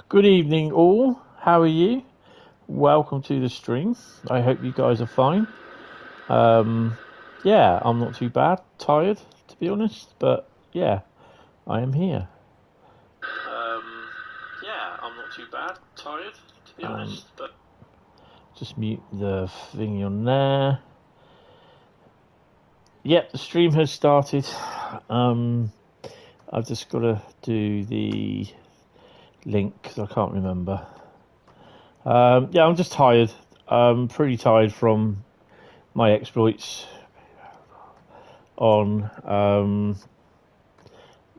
Good evening, all. How are you? Welcome to the stream. I hope you guys are fine. Yeah, I'm not too bad. Tired, to be honest, but yeah, I am here. Yeah, I'm not too bad. Tired, to be honest, but just mute the thingy on there. Yep, the stream has started. I've just got to do the link because I can't remember. Yeah, I'm just tired. I'm pretty tired from my exploits on,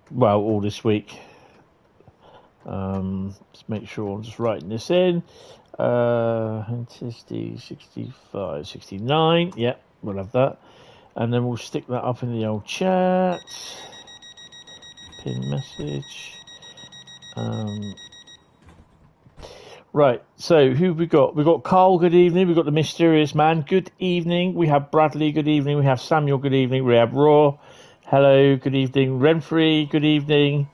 well, all this week. Let's make sure I'm just writing this in. Hentis 65, 69. Yep, we'll have that. And then we'll stick that up in the old chat. Pin message. Right, so who have we got? We've got Carl, good evening. We've got the Mysterious Man, good evening. We have Bradley, good evening. We have Samuel, good evening. We have Ruhr, hello, good evening. Renfrey, good evening.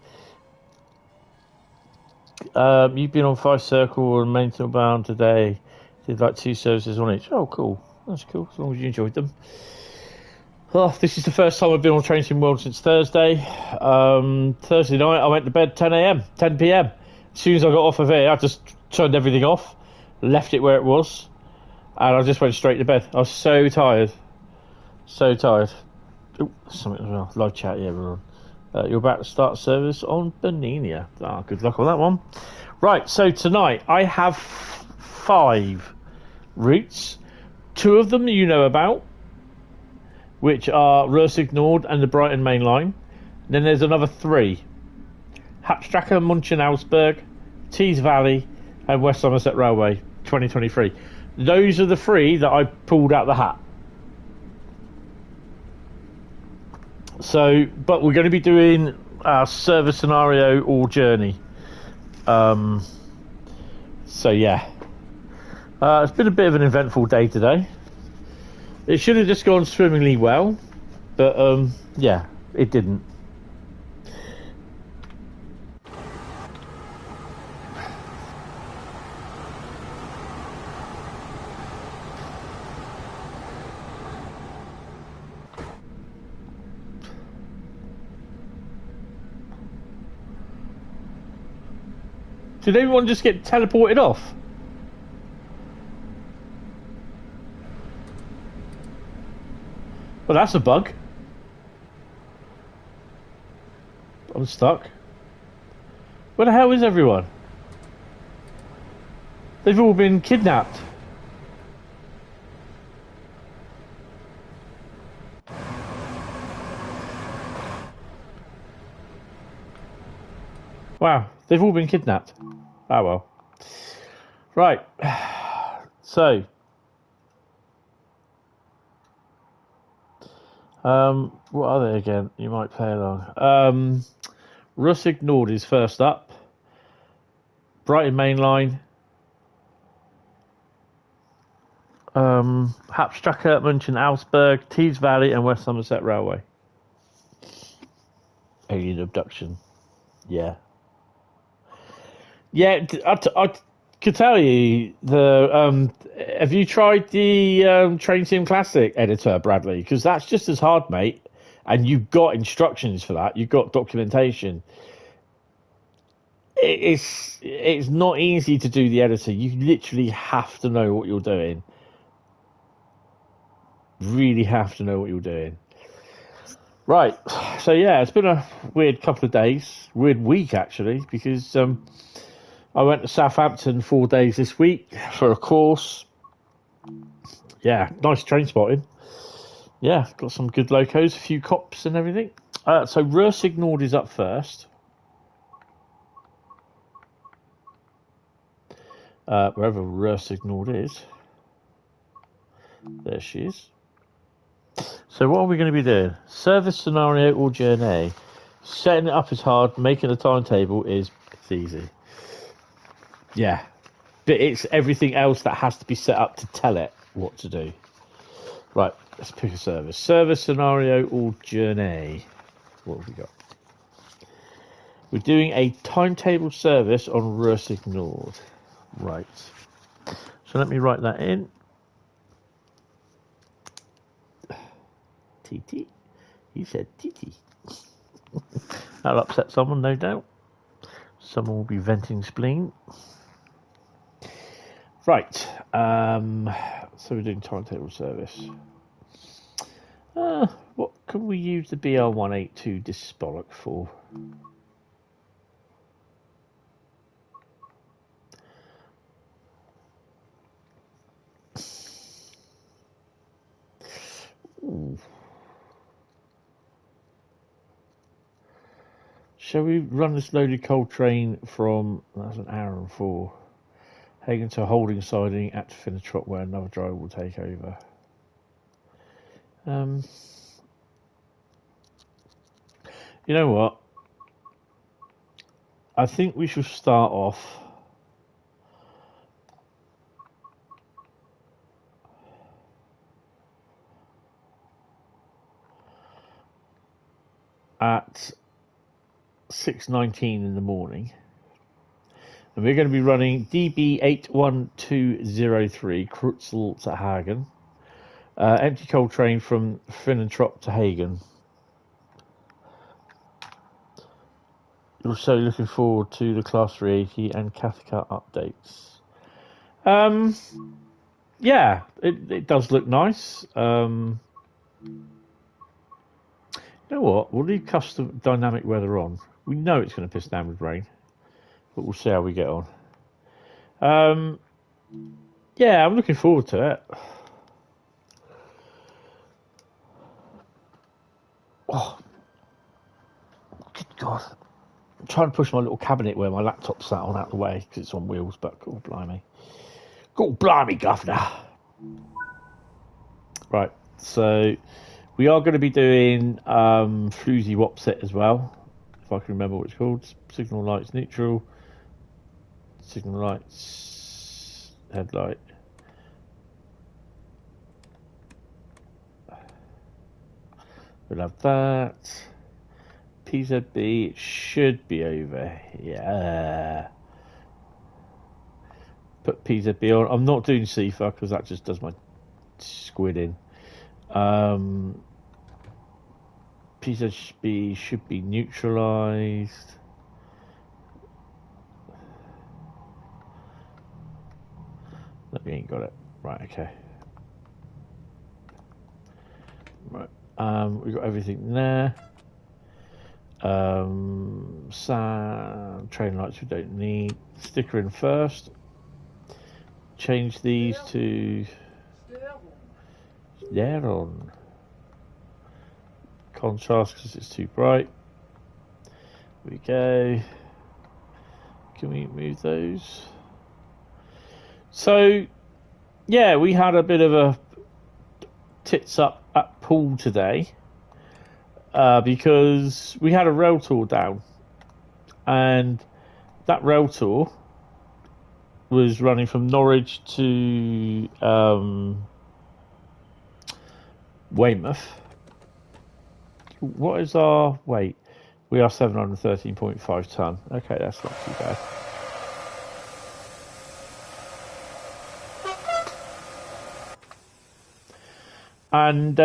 You've been on 5 Circle and Mental Bound today. Did like 2 services on each. Oh, cool. That's cool, as long as you enjoyed them. Oh, this is the first time I've been on Train Sim World since Thursday. Thursday night, I went to bed 10 p.m. As soon as I got off of here, I just turned everything off, left it where it was, and I just went straight to bed. I was so tired. So tired. Oh, something as well. Live chat, yeah, everyone. You're about to start service on Beninia. Good luck on that one. Right, so tonight I have 5 routes. 2 of them you know about, which are Ruhr Nord and the Brighton Mainline. Then there's another 3. Hapstracker, Munchen Ausburg, Tees Valley, and West Somerset Railway 2023. Those are the 3 that I pulled out the hat. So, but we're going to be doing our service scenario or journey. So yeah, it's been a bit of an eventful day today. It should have just gone swimmingly well, but yeah, it didn't. Did everyone just get teleported off? Well, that's a bug. I'm stuck. Where the hell is everyone? They've all been kidnapped. Wow, they've all been kidnapped. Oh well. Right. So. What are they again? You might play along. Ruhr Nord is first up. Brighton Mainline. Hapstracker, Munchen Ausburg, Tees Valley, and West Somerset Railway. Alien abduction. Yeah. Yeah, I could tell you the. Have you tried the Train Sim Classic editor, Bradley? Because that's just as hard, mate. And you've got instructions for that. You've got documentation. It's not easy to do the editor. You literally have to know what you're doing. Really have to know what you're doing. Right. So yeah, it's been a weird couple of days. Weird week actually, because I went to Southampton 4 days this week for a course. Yeah, nice train spotting. Yeah, got some good locos, a few cops and everything. So Ruhr Nord is up first. Wherever Ruhr Nord is. There she is. So what are we going to be doing? Service scenario or journey? Setting it up is hard. Making a timetable is easy. Yeah. But it's everything else that has to be set up to tell it what to do. Right, let's pick a service. Service scenario or journey? What have we got? We're doing a timetable service on Ruhr Nord. Right. So let me write that in. TT. You said TT. That'll upset someone, no doubt. Someone will be venting spleen. Right. So we're doing timetable service. What can we use the BR182 Dispollock for? Ooh. Shall we run this loaded coal train from, that's an hour and 4, Hagen to a holding siding at Finnetrop where another driver will take over? You know what? I think we should start off at 6:19 in the morning, and we're going to be running DB81203 Krutzel to Hagen, empty coal train from Finnetrop to Hagen. Also looking forward to the Class 380 and Cathcart updates. Yeah, it does look nice. You know what? We'll leave custom dynamic weather on. We know it's going to piss down with rain, but we'll see how we get on. Yeah, I'm looking forward to it. Oh, good God. I'm trying to push my little cabinet where my laptop's sat on out the way because it's on wheels, but God blimey. God blimey, governor. Right, so we are going to be doing Floozy Wopset as well, if I can remember what it's called. Signal lights neutral, signal lights, headlight. We'll have that. PZB should be over here. Put PZB on. I'm not doing CIFA because that just does my squid in. PZB should be neutralised. No, we ain't got it. Right, okay. Right. We've got everything there. Sound, train lights we don't need. Sticker in first. Change these to on contrast because it's too bright. Here we go. Can we move those? So yeah, we had a bit of a tits up at pool today. Because we had a rail tour down, and that rail tour was running from Norwich to Weymouth. What is our weight? We are 713.5 tonne. Okay, that's not too bad. And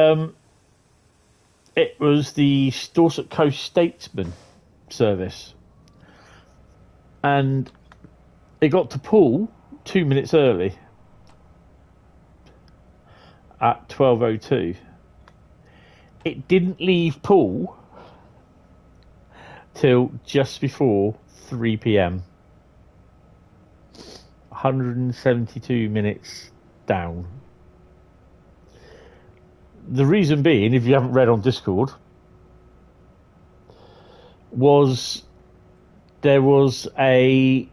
it was the Dorset Coast Statesman service, and it got to Poole 2 minutes early at 12:02. It didn't leave Poole till just before 3 p.m. 172 minutes down. The reason being, if you haven't read on Discord, was there was 3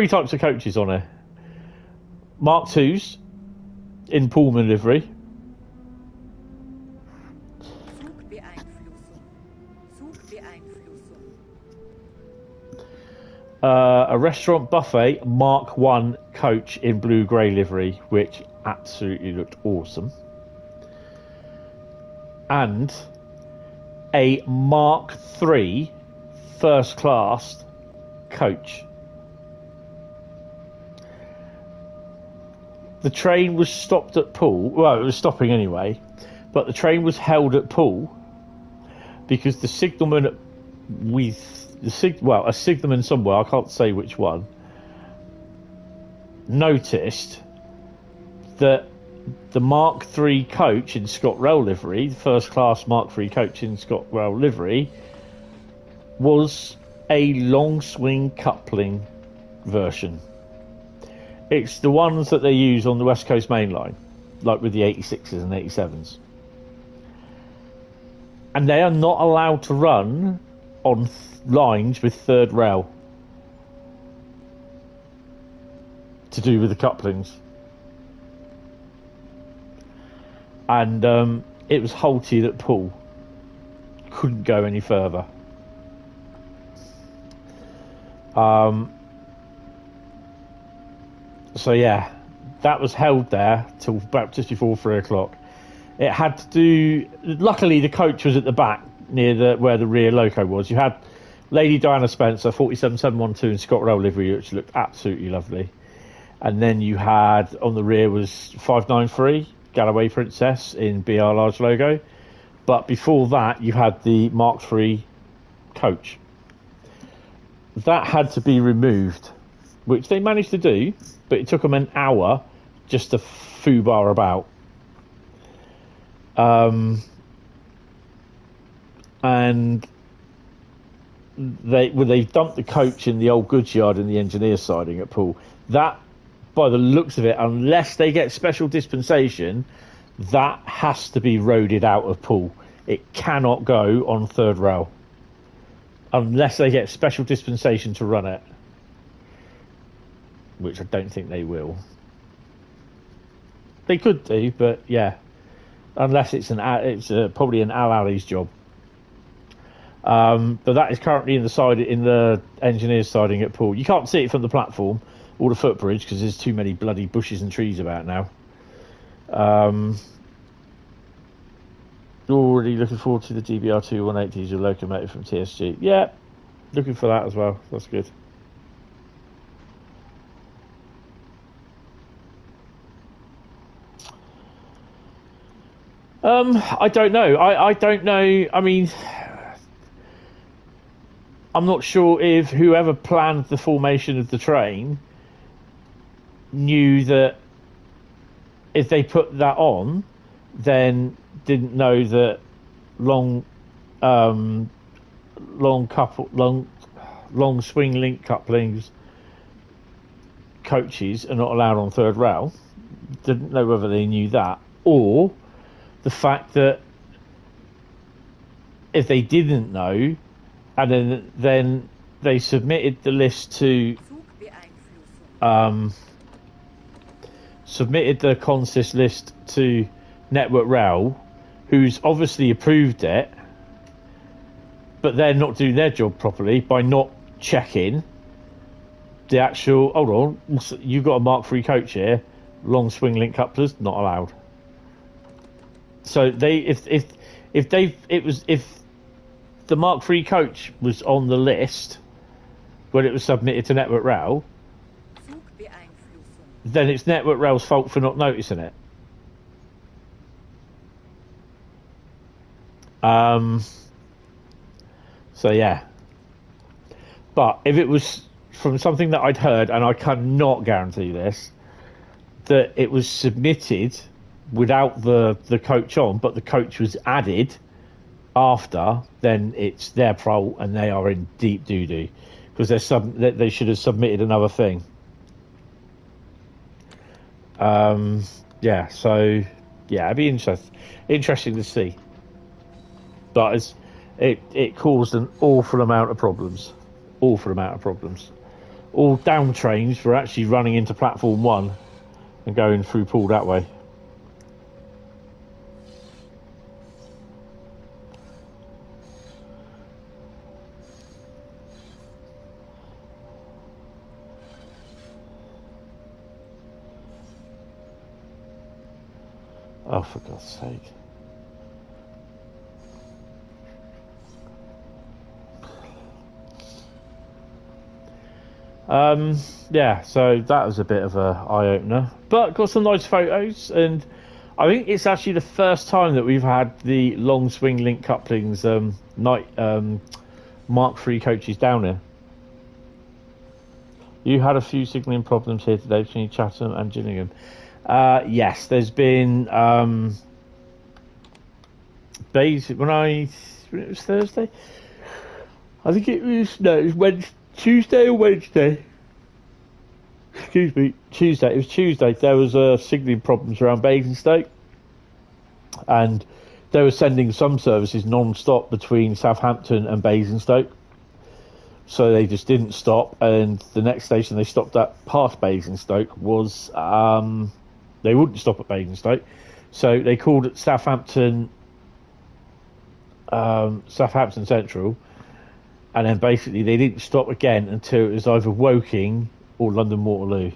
types of coaches on it. Mark IIs in Pullman livery. A restaurant buffet Mark I coach in blue-grey livery, which absolutely looked awesome. And a Mark III first class coach. The train was stopped at Poole. Well, it was stopping anyway, but the train was held at Poole because the signalman a signalman somewhere, I can't say which one, noticed that the Mark III coach in ScotRail livery, the first class Mark III coach in ScotRail livery, was a long swing coupling version. It's the ones that they use on the West Coast Mainline, like with the 86s and 87s. And they are not allowed to run on lines with third rail to do with the couplings. And it was halted at Poole. Couldn't go any further. So yeah, that was held there till about just before 3 o'clock. It had to do. Luckily, the coach was at the back near where the rear loco was. You had Lady Diana Spencer 47712 in ScotRail livery, which looked absolutely lovely. And then you had on the rear was 593 Galloway Princess in BR large logo. But before that, you had the Mark III coach. That had to be removed, which they managed to do, but it took them an hour just to foobar about. And they dumped the coach in the old goods yard in the engineer siding at Poole. That, by the looks of it, unless they get special dispensation, that has to be roaded out of Poole. It cannot go on third rail unless they get special dispensation to run it, which I don't think they will. They could do, but yeah, unless it's probably an Al Ali's job. But that is currently in the engineer's siding at Poole. You can't see it from the platform or the footbridge because there's too many bloody bushes and trees about now. Already looking forward to the DBR2 180 diesel locomotive from TSG. Yeah, looking for that as well. That's good. I don't know. I don't know. I mean, I'm not sure if whoever planned the formation of the train knew that if they put that on, then didn't know that long swing link couplings coaches are not allowed on third rail. Didn't know whether they knew that, or the fact that if they didn't know, and then they submitted the list to submitted the consist list to Network Rail, who's obviously approved it, but they're not doing their job properly by not checking the actual. Hold on, you've got a Mark III coach here, long swing link couplers not allowed. So if the Mark III coach was on the list when it was submitted to Network Rail, then it's Network Rail's fault for not noticing it. So yeah, but if it was from something that I'd heard, and I cannot guarantee this, that it was submitted without the coach on, but the coach was added after, then it's their fault and they are in deep doo-doo because they should have submitted another thing. Yeah, so yeah, it'd be interesting to see. But it caused an awful amount of problems. All down trains were actually running into platform 1 and going through Poole that way. Oh, for God's sake. Yeah, so that was a bit of a eye-opener. But got some nice photos, and I think it's actually the first time that we've had the long swing link couplings night Mark III coaches down here. You had a few signalling problems here today between Chatham and Gillingham. Yes, there's been days when it was Thursday. I think it was Tuesday or Wednesday. Excuse me, Tuesday. It was Tuesday. There was signalling problems around Basingstoke, and they were sending some services non-stop between Southampton and Basingstoke. So they just didn't stop, and the next station they stopped at past Basingstoke was they wouldn't stop at Basingstoke, so they called at Southampton Central, and then basically they didn't stop again until it was either Woking or London Waterloo.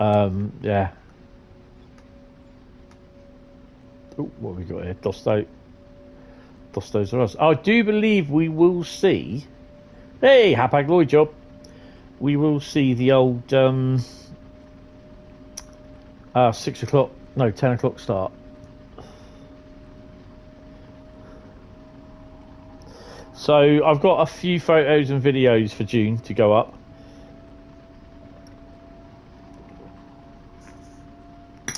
Yeah. Ooh, what have we got here? Dostos are us. I do believe we will see. Hey, Hapag Lloyd job. We will see the old 6 o'clock, no, 10 o'clock start. So I've got a few photos and videos for June to go up.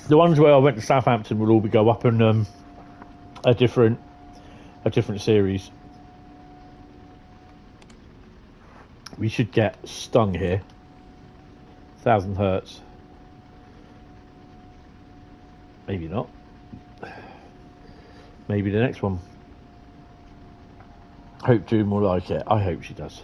The ones where I went to Southampton will all go up in a different series. We should get stung here. 1000 hertz. Maybe not. Maybe the next one. Hope June will like it. I hope she does.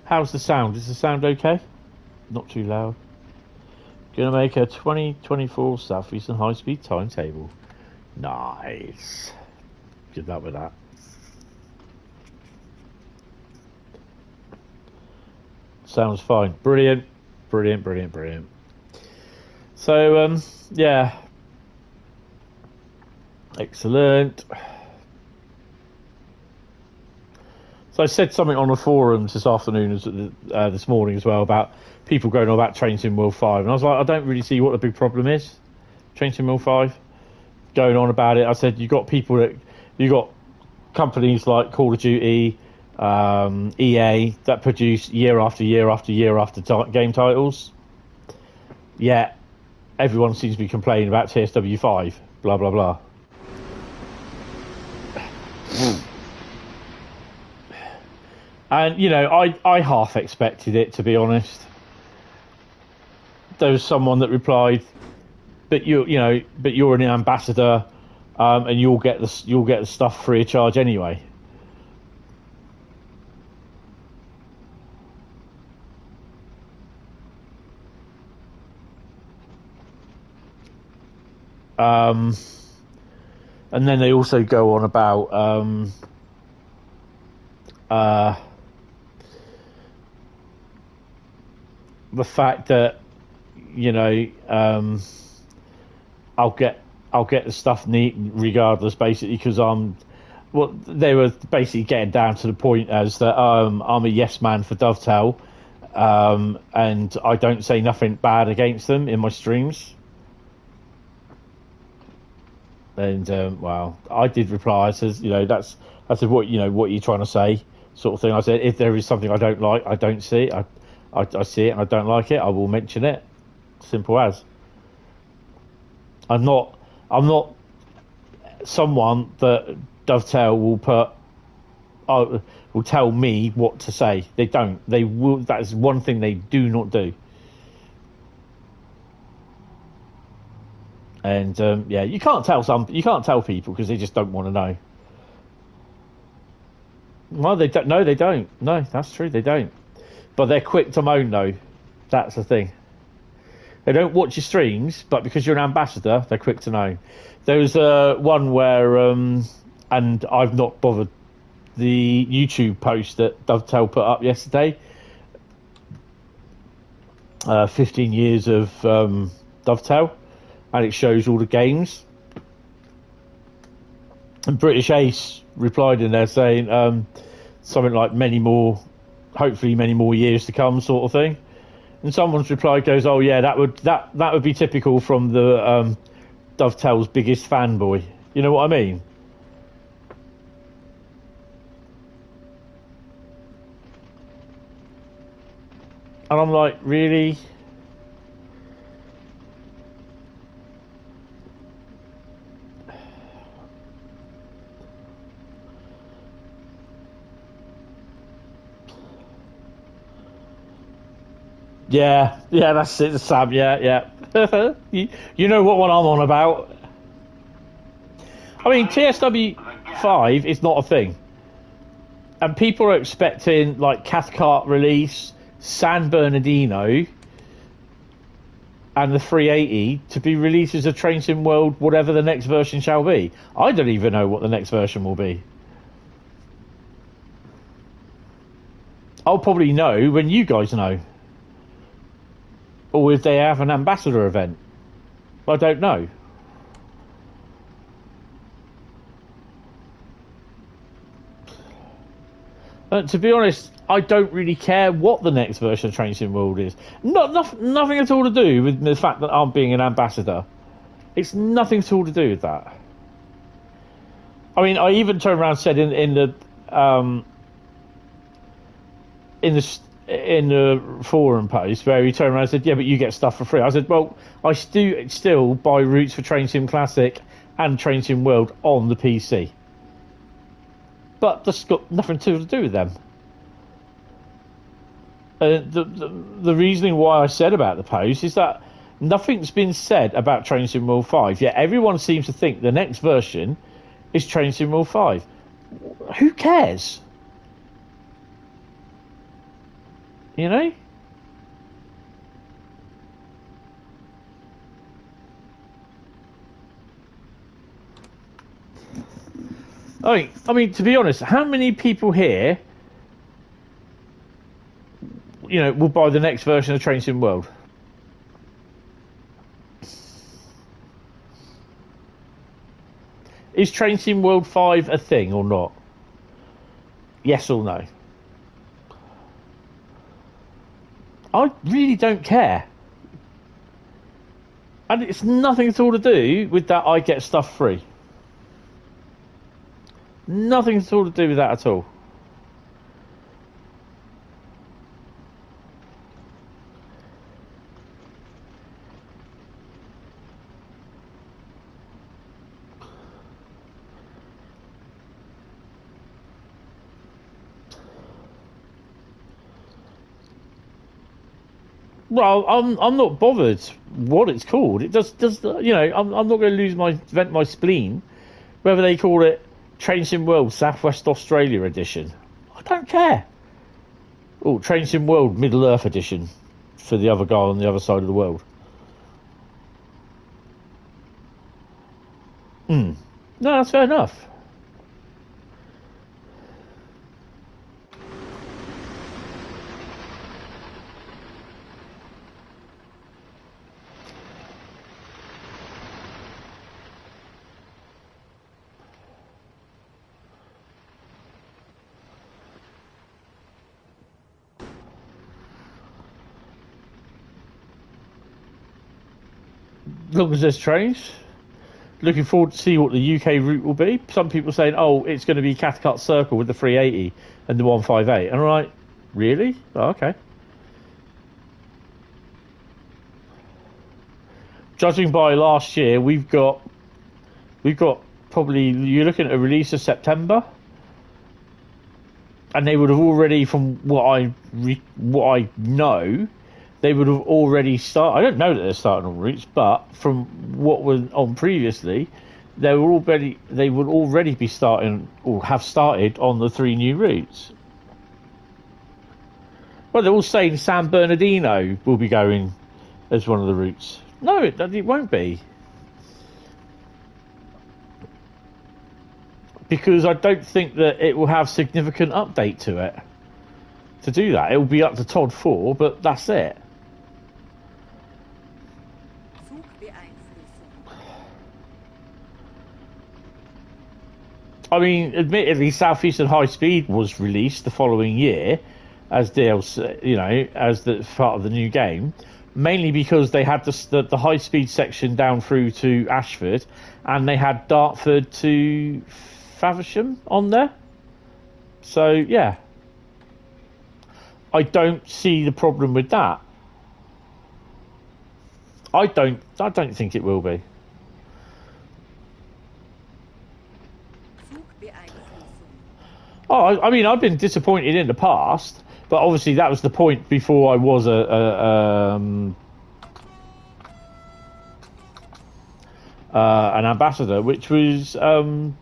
How's the sound? Is the sound okay? Not too loud. Gonna make a 2024 South Eastern High Speed timetable. Nice. Good luck with that. Sounds fine. Brilliant. Brilliant, brilliant, brilliant. So, yeah. Excellent. So I said something on the forums this afternoon, this morning as well, about people going on about Train Sim World 5. And I was like, I don't really see what the big problem is. Train Sim World 5, going on about it. I said, you got companies like Call of Duty, EA, that produce year after year after year after game titles. Yeah, everyone seems to be complaining about TSW4, blah, blah, blah. And, you know, I half expected it, to be honest. There was someone that replied, but you're an ambassador, and you'll get the stuff free of charge anyway. And then they also go on about the fact that, you know, I'll get the stuff neat regardless, basically, because they were basically getting down to the point as that I'm a yes man for Dovetail, and I don't say nothing bad against them in my streams. And well, I did reply. I says, you know, I said, what are you trying to say, sort of thing. I said, if there is something I don't like, I don't see it. I see it and I don't like it, I will mention it. Simple as. I'm not someone that Dovetail will tell me what to say. They don't. They will. That is one thing they do not do. And yeah, you can't tell people because they just don't want to know. Well, they don't. No, they don't. No, that's true. They don't. But they're quick to moan, though. That's the thing. They don't watch your streams, but because you're an ambassador, they're quick to know. There was one where, and I've not bothered, the YouTube post that Dovetail put up yesterday. 15 years of Dovetail, and it shows all the games. And British Ace replied in there saying something like many more, hopefully many more years to come, sort of thing. And someone's reply goes, "Oh yeah, that would be typical from the Dovetail's biggest fanboy." You know what I mean? And I'm like, really? Yeah, that's it, Sam. Yeah. you know what one I'm on about. I mean, TSW4 is not a thing. And people are expecting, like, Cathcart release, San Bernardino, and the 380 to be released as a Train Sim World, whatever the next version shall be. I don't even know what the next version will be. I'll probably know when you guys know. Or if they have an ambassador event. I don't know. To be honest, I don't really care what the next version of Train Sim World is. Nothing at all to do with the fact that I'm being an ambassador. It's nothing at all to do with that. I mean, I even turned around and said in the forum post where he turned around and said, "Yeah, but you get stuff for free." I said, "Well, I still buy routes for Train Sim Classic and Train Sim World on the PC." But that's got nothing to do with them. The reasoning why I said about the post is that nothing's been said about Train Sim World 5, yet everyone seems to think the next version is Train Sim World 5. Who cares? You know? I mean, to be honest, how many people here, you know, will buy the next version of Train Sim World? Is Train Sim World 5 a thing or not? Yes or no? I really don't care. And it's nothing at all to do with that I get stuff free. Nothing at all to do with that at all. Well, I'm not bothered what it's called. It does you know, I'm not going to vent my spleen whether they call it Train Sim World Southwest Australia Edition. I don't care. Oh, Train Sim World Middle Earth Edition for the other guy on the other side of the world. No, that's fair enough. As long as there's trains. Looking forward to see what the UK route will be. Some people saying, "Oh, it's going to be Cathcart Circle with the 380 and the 158," and I'm like, "Really? Oh, okay." Judging by last year, we've got probably, you're looking at a release of September, and they would have already, from what I know, they would have already started. I don't know that they're starting on routes, but from what was on previously, they would already be starting or have started on the 3 new routes. Well, they're all saying San Bernardino will be going as one of the routes. No, it won't be. Because I don't think that it will have significant update to it. To do that, it will be up to Todd 4, but that's it. I mean, admittedly, Southeastern High Speed was released the following year as DLC, you know, as the part of the new game, mainly because they had the high speed section down through to Ashford, and they had Dartford to Faversham on there. So yeah, I don't see the problem with that. I don't think it will be. Oh, I mean, I've been disappointed in the past, but obviously that was the point before I was an ambassador, which was the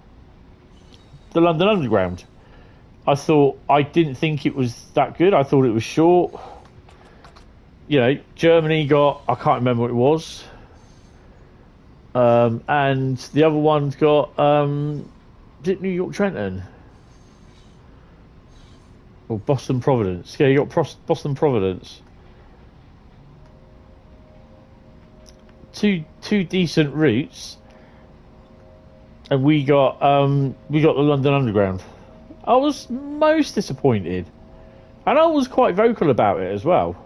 London Underground. I didn't think it was that good. I thought it was short. You know, Germany got, I can't remember what it was, and the other one's got New York Trenton. Or Boston Providence. Yeah, you got Boston Providence. Two decent routes, and we got the London Underground. I was most disappointed, and I was quite vocal about it as well.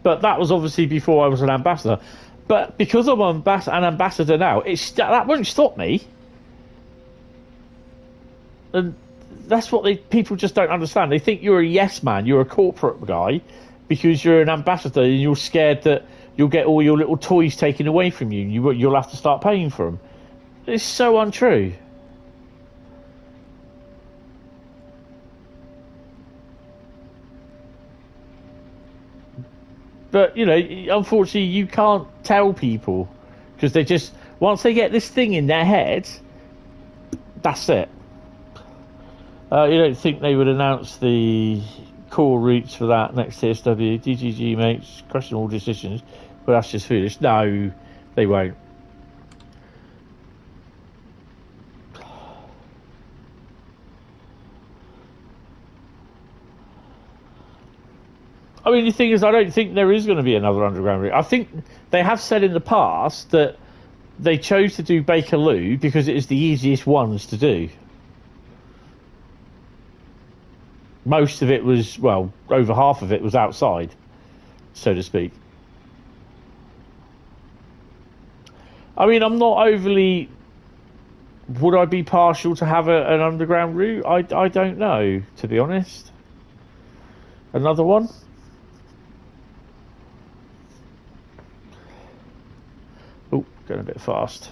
But that was obviously before I was an ambassador. But because I'm an ambassador now, that won't stop me. And that's what people just don't understand. They think you're a yes man, you're a corporate guy, because you're an ambassador and you're scared that you'll get all your little toys taken away from you. You'll have to start paying for them. It's so untrue. But, you know, unfortunately, you can't tell people because they just, once they get this thing in their head, that's it. You don't think they would announce the core routes for that next TSW? DGG makes questionable decisions, but that's just foolish. No, they won't. I mean, the thing is, I don't think there is going to be another underground route. I think they have said in the past that they chose to do Bakerloo because it is the easiest ones to do. Most of it was, well, over half of it was outside, so to speak. I mean, I'm not overly... Would I be partial to have an underground route? I don't know, to be honest. Another one? Oh, going a bit fast.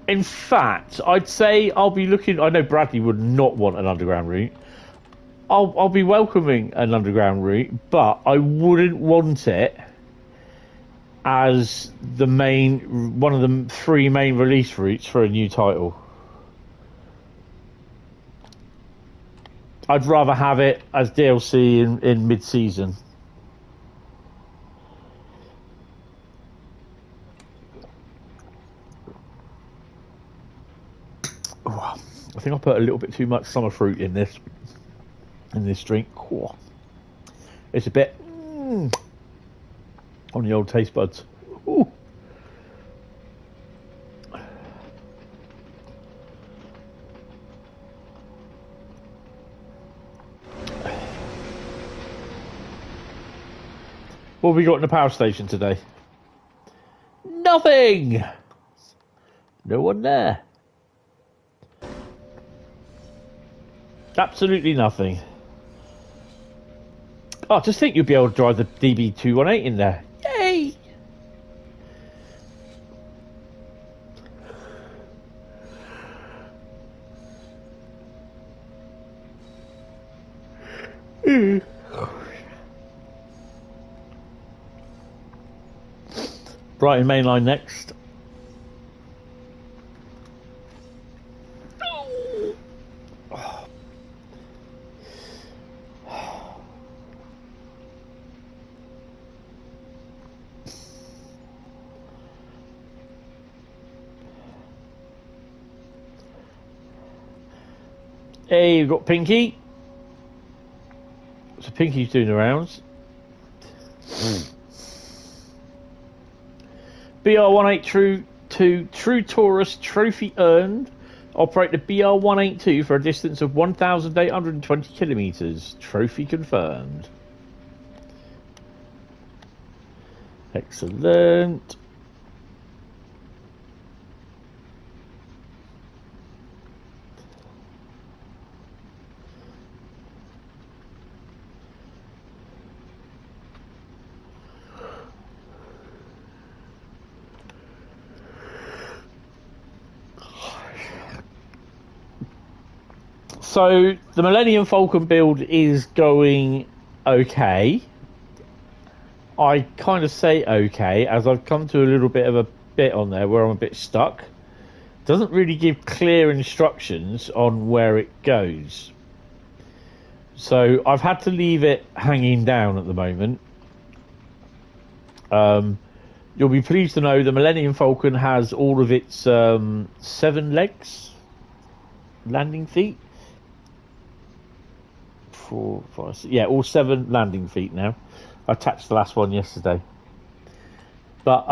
In fact, I'd say I'll be looking... I know Bradley would not want an underground route. I'll be welcoming an underground route, but I wouldn't want it as the main... one of the 3 main release routes for a new title. I'd rather have it as DLC in mid-season. Oh, I think I put a little bit too much summer fruit in this drink. Oh, it's a bit on the old taste buds. Ooh. What have we got in the power station today? Nothing! No one there. Absolutely nothing. Oh, just think you'll be able to drive the DB218 in there. Yay! Brighton Mainline next. Hey, you've got Pinky. Pinky's doing the rounds. BR182 True Taurus trophy earned. Operate the BR182 for a distance of 1,820 kilometres. Trophy confirmed. Excellent. So the Millennium Falcon build is going okay. I kind of say okay, as I've come to a little bit of a bit on there where I'm a bit stuck. Doesn't really give clear instructions on where it goes. So I've had to leave it hanging down at the moment. You'll be pleased to know the Millennium Falcon has all of its 7 legs, landing feet. 4, 5, 6, yeah, all 7 landing feet now. I attached the last one yesterday. But,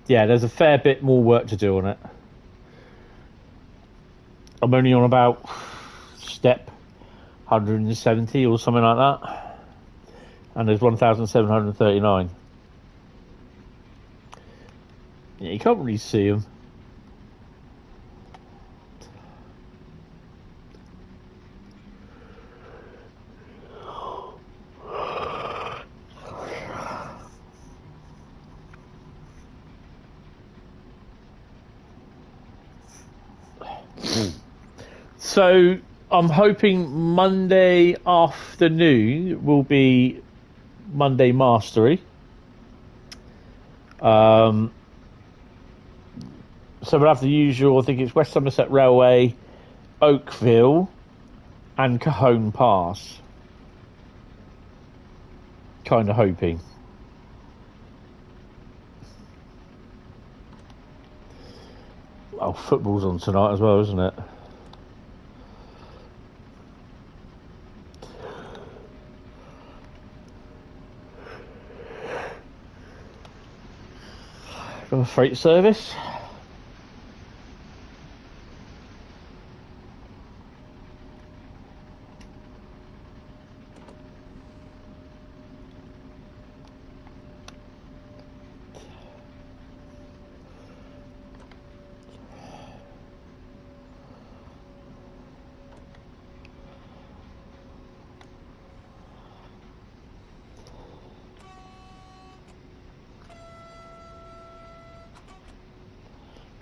yeah, there's a fair bit more work to do on it. I'm only on about step 170 or something like that. And there's 1,739. Yeah, you can't really see them. So I'm hoping Monday afternoon will be Monday Mastery. So we'll have the usual, I think it's West Somerset Railway, Oakville, and Cajon Pass. Kind of hoping. Oh, football's on tonight as well, isn't it? Got a freight service.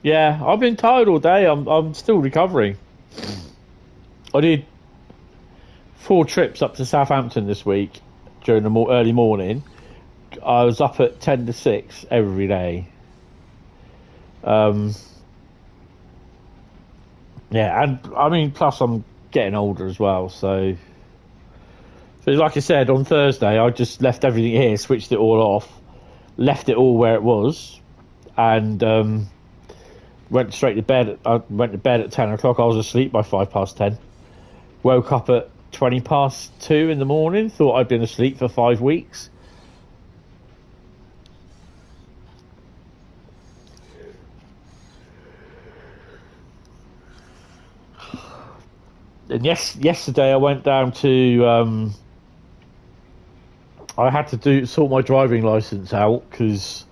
Yeah, I've been tired all day. I'm still recovering. I did 4 trips up to Southampton this week during the early morning. I was up at 10 to 6 every day. Yeah, and I mean, plus I'm getting older as well. So like I said, on Thursday, I just left everything here, switched it all off, left it all where it was, and went straight to bed. I went to bed at 10 o'clock. I was asleep by 10:05. Woke up at 2:20 in the morning. Thought I'd been asleep for 5 weeks. And yesterday I went down to. I had to sort my driving license out because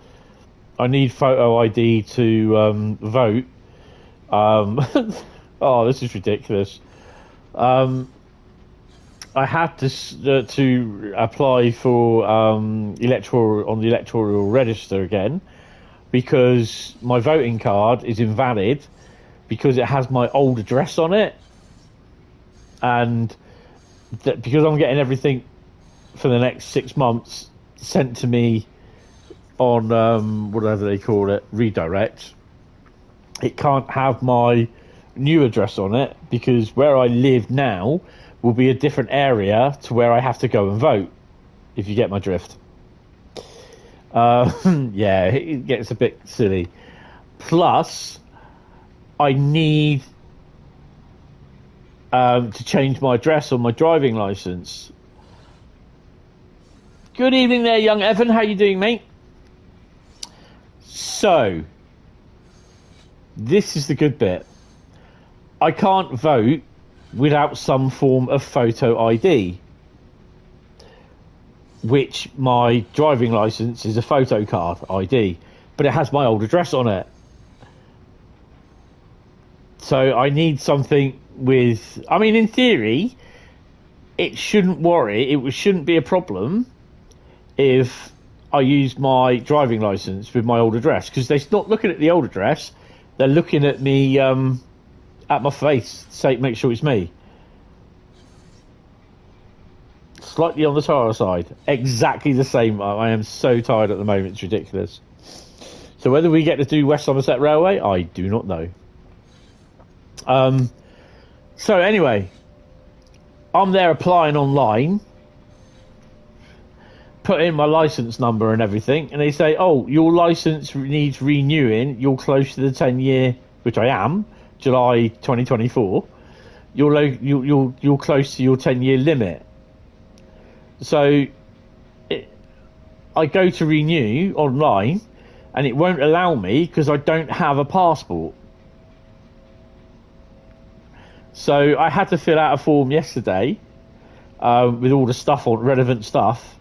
I need photo ID to vote. Oh, this is ridiculous. I had to apply for electoral on the electoral register again because my voting card is invalid because it has my old address on it, and because I'm getting everything for the next 6 months sent to me on whatever they call it, redirect. It can't have my new address on it because where I live now will be a different area to where I have to go and vote, if you get my drift. Yeah, it gets a bit silly. Plus, I need to change my address on my driving license. Good evening there, young Evan. How you doing, mate? So, this is the good bit. I can't vote without some form of photo ID, which my driving licence is a photo card ID, but it has my old address on it. So I need something with... I mean, in theory, it shouldn't be a problem if I use my driving licence with my old address, because they're not looking at the old address, they're looking at me, at my face, make sure it's me. Slightly on the tired side. Exactly the same. I am so tired at the moment, it's ridiculous. So whether we get to do West Somerset Railway, I do not know. So anyway, I'm there applying online, put in my license number and everything, and they say, oh, your license needs renewing, you're close to the 10-year, which I am, July 2024, you're close to your 10-year limit. So I go to renew online and it won't allow me because I don't have a passport. So I had to fill out a form yesterday with all the stuff on, relevant stuff,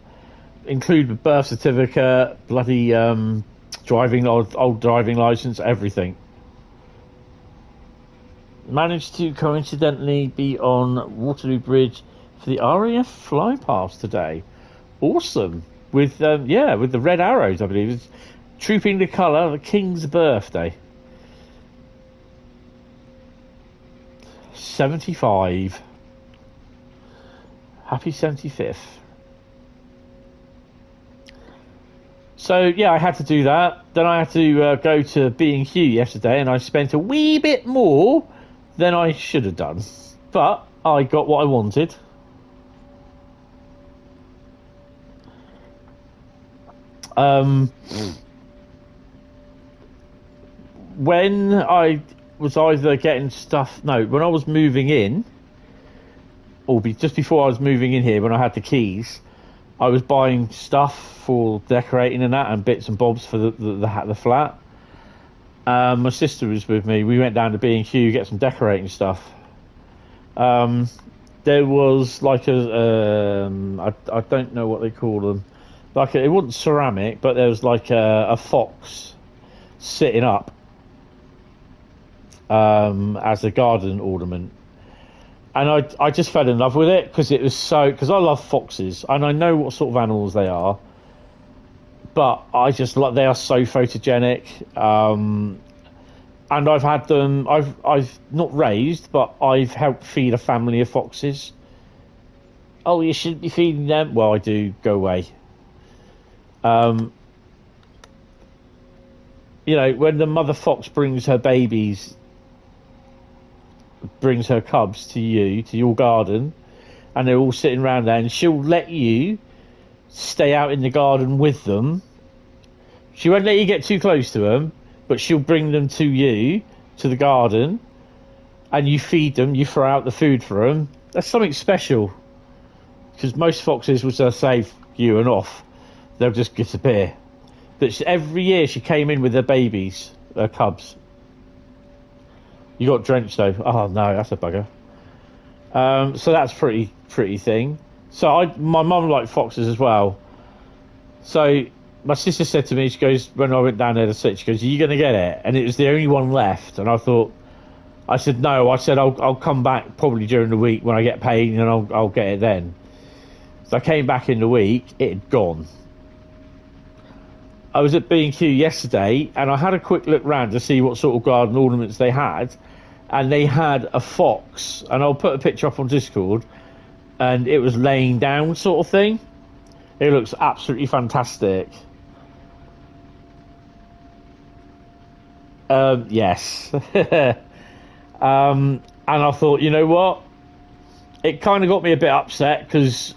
include the birth certificate, bloody old driving licence, everything. Managed to coincidentally be on Waterloo Bridge for the RAF flypast today. Awesome. With with the red arrows, I believe. It's trooping the colour of the King's birthday. 75. Happy 75th. So yeah, I had to do that. Then I had to go to B&Q yesterday, and I spent a wee bit more than I should have done. But I got what I wanted. When I was either getting stuff... No, when I was moving in, or just before I was moving in here, when I had the keys, I was buying stuff for decorating and that, and bits and bobs for the flat. My sister was with me. We went down to B&Q, get some decorating stuff. There was like a... I don't know what they call them. It wasn't ceramic, but there was like a fox sitting up as a garden ornament, and I just fell in love with it because I love foxes and I know what sort of animals they are, but they are so photogenic, and I've had them. I've not raised, but I've helped feed a family of foxes. Oh, you shouldn't be feeding them. Well, I do. Go away. When the mother fox brings her cubs to your garden, and they're all sitting around there, and she'll let you stay out in the garden with them. She won't let you get too close to them, but she'll bring them to you, to the garden, and you feed them, you throw out the food for them. That's something special, because most foxes will just say you and off. They'll just disappear. But every year she came in with her babies, her cubs. You got drenched though. Oh no, that's a bugger. So that's pretty thing. So my mum liked foxes as well. So my sister said to me, she goes, when I went down there to sit, she goes, are you going to get it? And it was the only one left. And I said no. I said I'll come back probably during the week when I get paid, and I'll get it then. So I came back in the week, it had gone. I was at B&Q yesterday, and I had a quick look round to see what sort of garden ornaments they had, and they had a fox, and I'll put a picture up on Discord, and it was laying down sort of thing. It looks absolutely fantastic. Yes. And I thought, you know what? It kind of got me a bit upset, because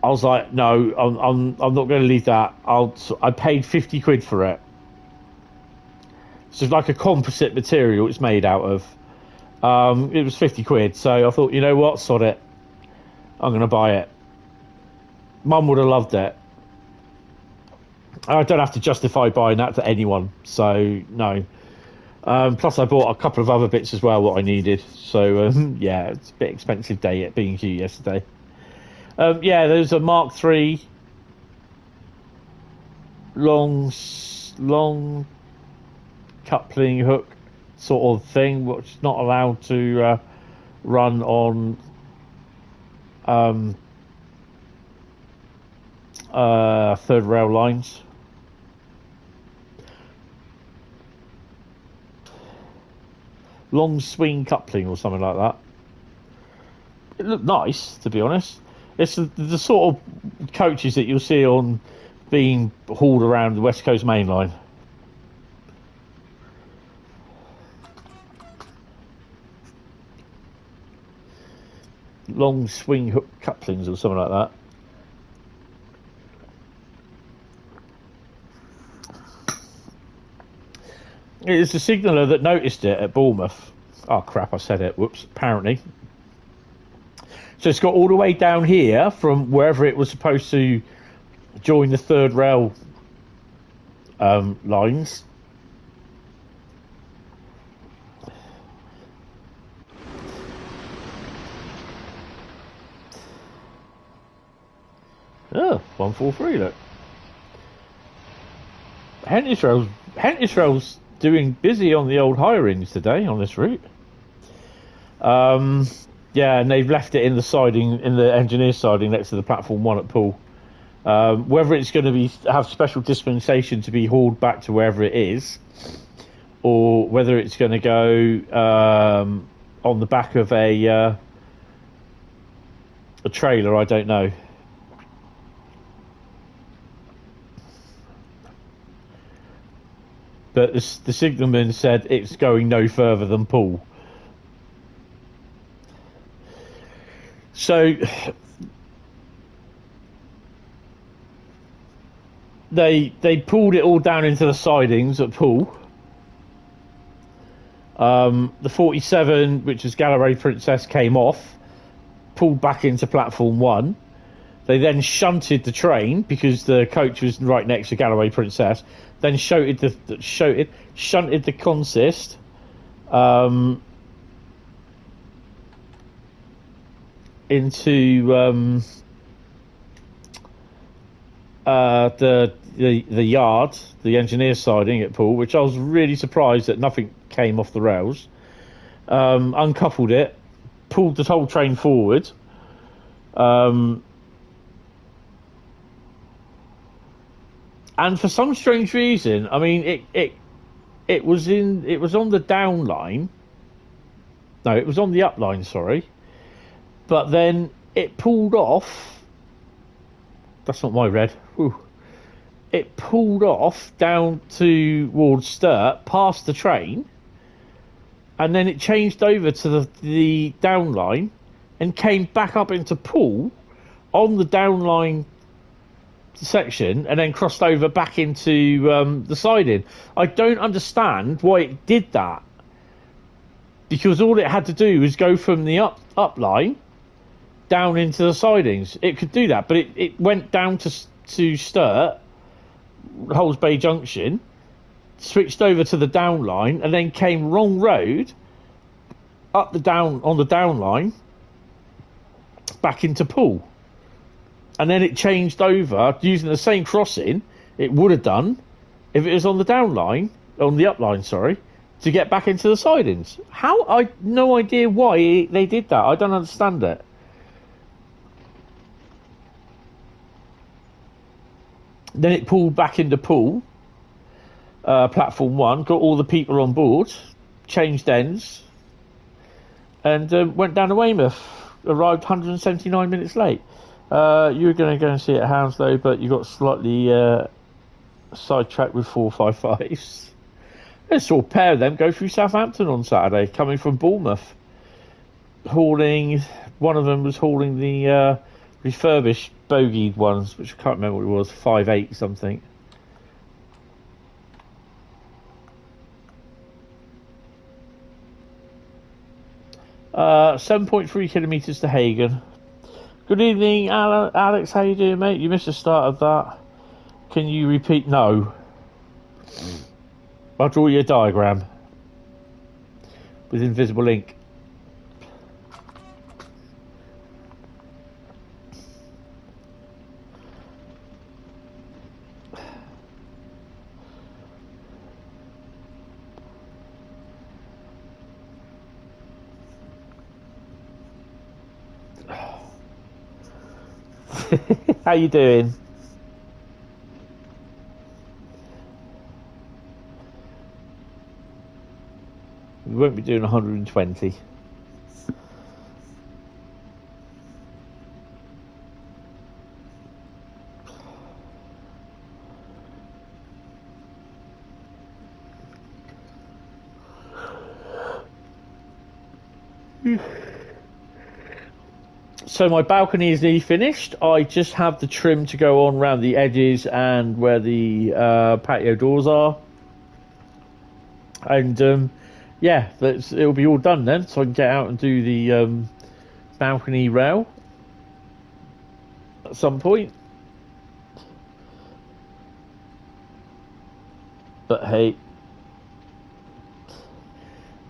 I was like, no, I'm not going to leave that. I paid 50 quid for it. So it's like a composite material it's made out of. It was 50 quid. So I thought, you know what, sod it. I'm going to buy it. Mum would have loved it. I don't have to justify buying that to anyone, so no. Plus, I bought a couple of other bits as well what I needed. So yeah, it's a bit expensive day at B&Q yesterday. Yeah, there's a Mark III long coupling hook sort of thing, which is not allowed to run on third rail lines. Long swing coupling or something like that. It looked nice, to be honest. It's the sort of coaches that you'll see on being hauled around the West Coast Mainline. Long swing hook couplings or something like that. It was the signaller that noticed it at Bournemouth. Oh crap, I said it. Whoops, apparently. So it's got all the way down here from wherever it was supposed to join the third rail lines. Oh, 143, look. Hentis Rail's doing busy on the old hirings today on this route. Yeah, and they've left it in the siding, in the engineer siding next to the platform 1 at Poole. Whether it's going to have special dispensation to be hauled back to wherever it is, or whether it's going to go on the back of a trailer, I don't know. But the signalman said it's going no further than Poole. So they pulled it all down into the sidings at Poole. The 47, which is Galloway Princess, came off, pulled back into platform 1. They then shunted the train because the coach was right next to Galloway Princess. Then shunted the consist into the yard, the engineer siding at Poole, which I was really surprised that nothing came off the rails. Uncoupled it, pulled the whole train forward. And for some strange reason, I mean, it was on the down line. No, it was on the up line, sorry. But then it pulled off. That's not my red. Whew. It pulled off down towards Sturt, past the train, and then it changed over to the down line and came back up into Poole on the down line section and then crossed over back into the siding. I don't understand why it did that, because all it had to do was go from the up line down into the sidings. It could do that, but it went down to Sturt, Hulls Bay Junction, switched over to the down line, and then came wrong road up on the down line back into Poole. And then it changed over using the same crossing it would have done if it was on the down line, on the up line, sorry, to get back into the sidings. How? I no idea why they did that. I don't understand it. Then it pulled back into Poole, platform 1, got all the people on board, changed ends, and went down to Weymouth. Arrived 179 minutes late. You were going to go and see it at Hounslow, but you got slightly sidetracked with 455s. I saw a pair of them go through Southampton on Saturday, coming from Bournemouth. One of them was hauling the refurbished bogeyed ones, which I can't remember what it was, 5.8 something. Uh, 7.3 kilometres to Hagen. Good evening, Alex. How you doing, mate? You missed the start of that. Can you repeat? No. I'll draw you a diagram with invisible ink. How you doing? We won't be doing 120. So my balcony is nearly finished. I just have the trim to go on around the edges and where the patio doors are. And yeah, it'll be all done then, so I can get out and do the balcony rail at some point. But hey,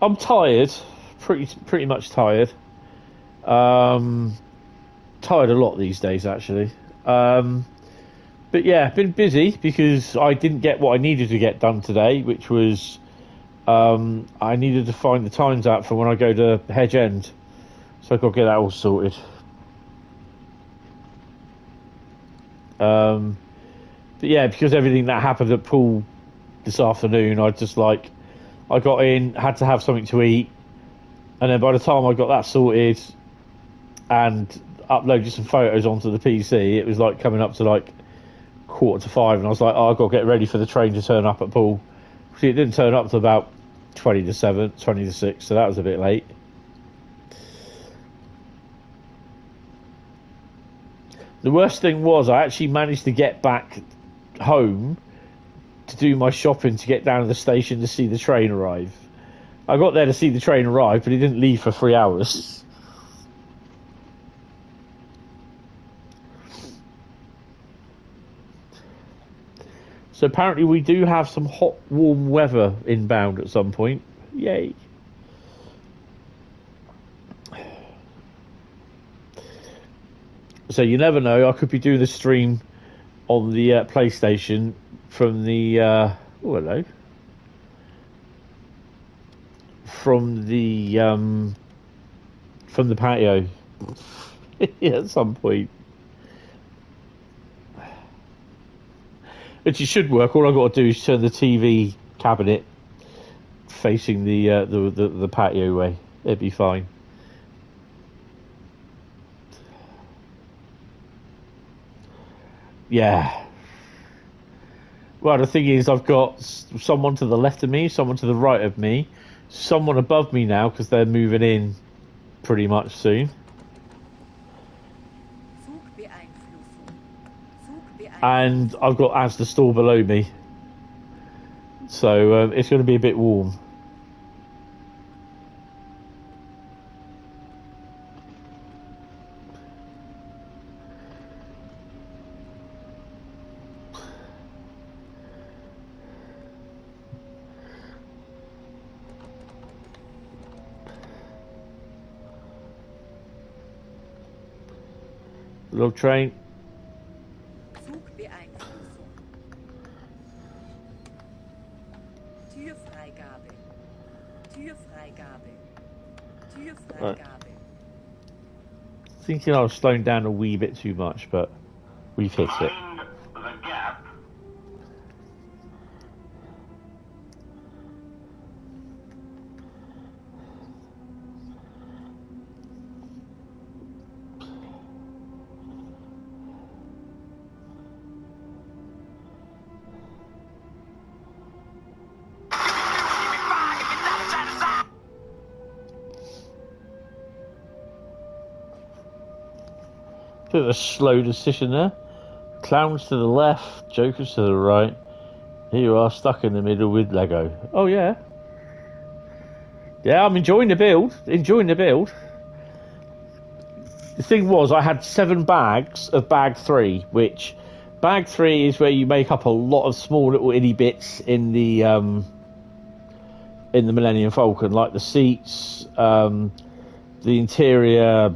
I'm tired, pretty much tired. Tired a lot these days, actually. But yeah, been busy because I didn't get what I needed to get done today, which was I needed to find the times out for when I go to Hedge End, so I've got to get that all sorted. But yeah, because everything that happened at pool this afternoon, I got in, had to have something to eat, and then by the time I got that sorted and uploaded some photos onto the PC, it was like coming up to like 4:45, and I was like, oh, I've got to get ready for the train to turn up at pool. See, it didn't turn up to about 20 to 6, so that was a bit late. The worst thing was I actually managed to get back home to do my shopping to get down to the station to see the train arrive. I got there to see the train arrive, but it didn't leave for 3 hours. So apparently we do have some hot, warm weather inbound at some point. Yay. So you never know, I could be doing the stream on the PlayStation from the... oh, hello. From the patio. Yeah, at some point. Which it should work. All I've got to do is turn the TV cabinet facing the patio way. It'd be fine. Yeah. Well, the thing is, I've got someone to the left of me, someone to the right of me, someone above me now because they're moving in pretty much soon. And I've got Asda store below me, so it's going to be a bit warm. Little train. Right. Thinking I was slowing down a wee bit too much, but we've hit it. Bit of a slow decision there. Clowns to the left, jokers to the right. Here you are, stuck in the middle with Lego. Oh yeah. Yeah, I'm enjoying the build. The thing was, I had 7 bags of bag 3, which bag 3 is where you make up a lot of small little itty bits in the Millennium Falcon, like the seats, the interior,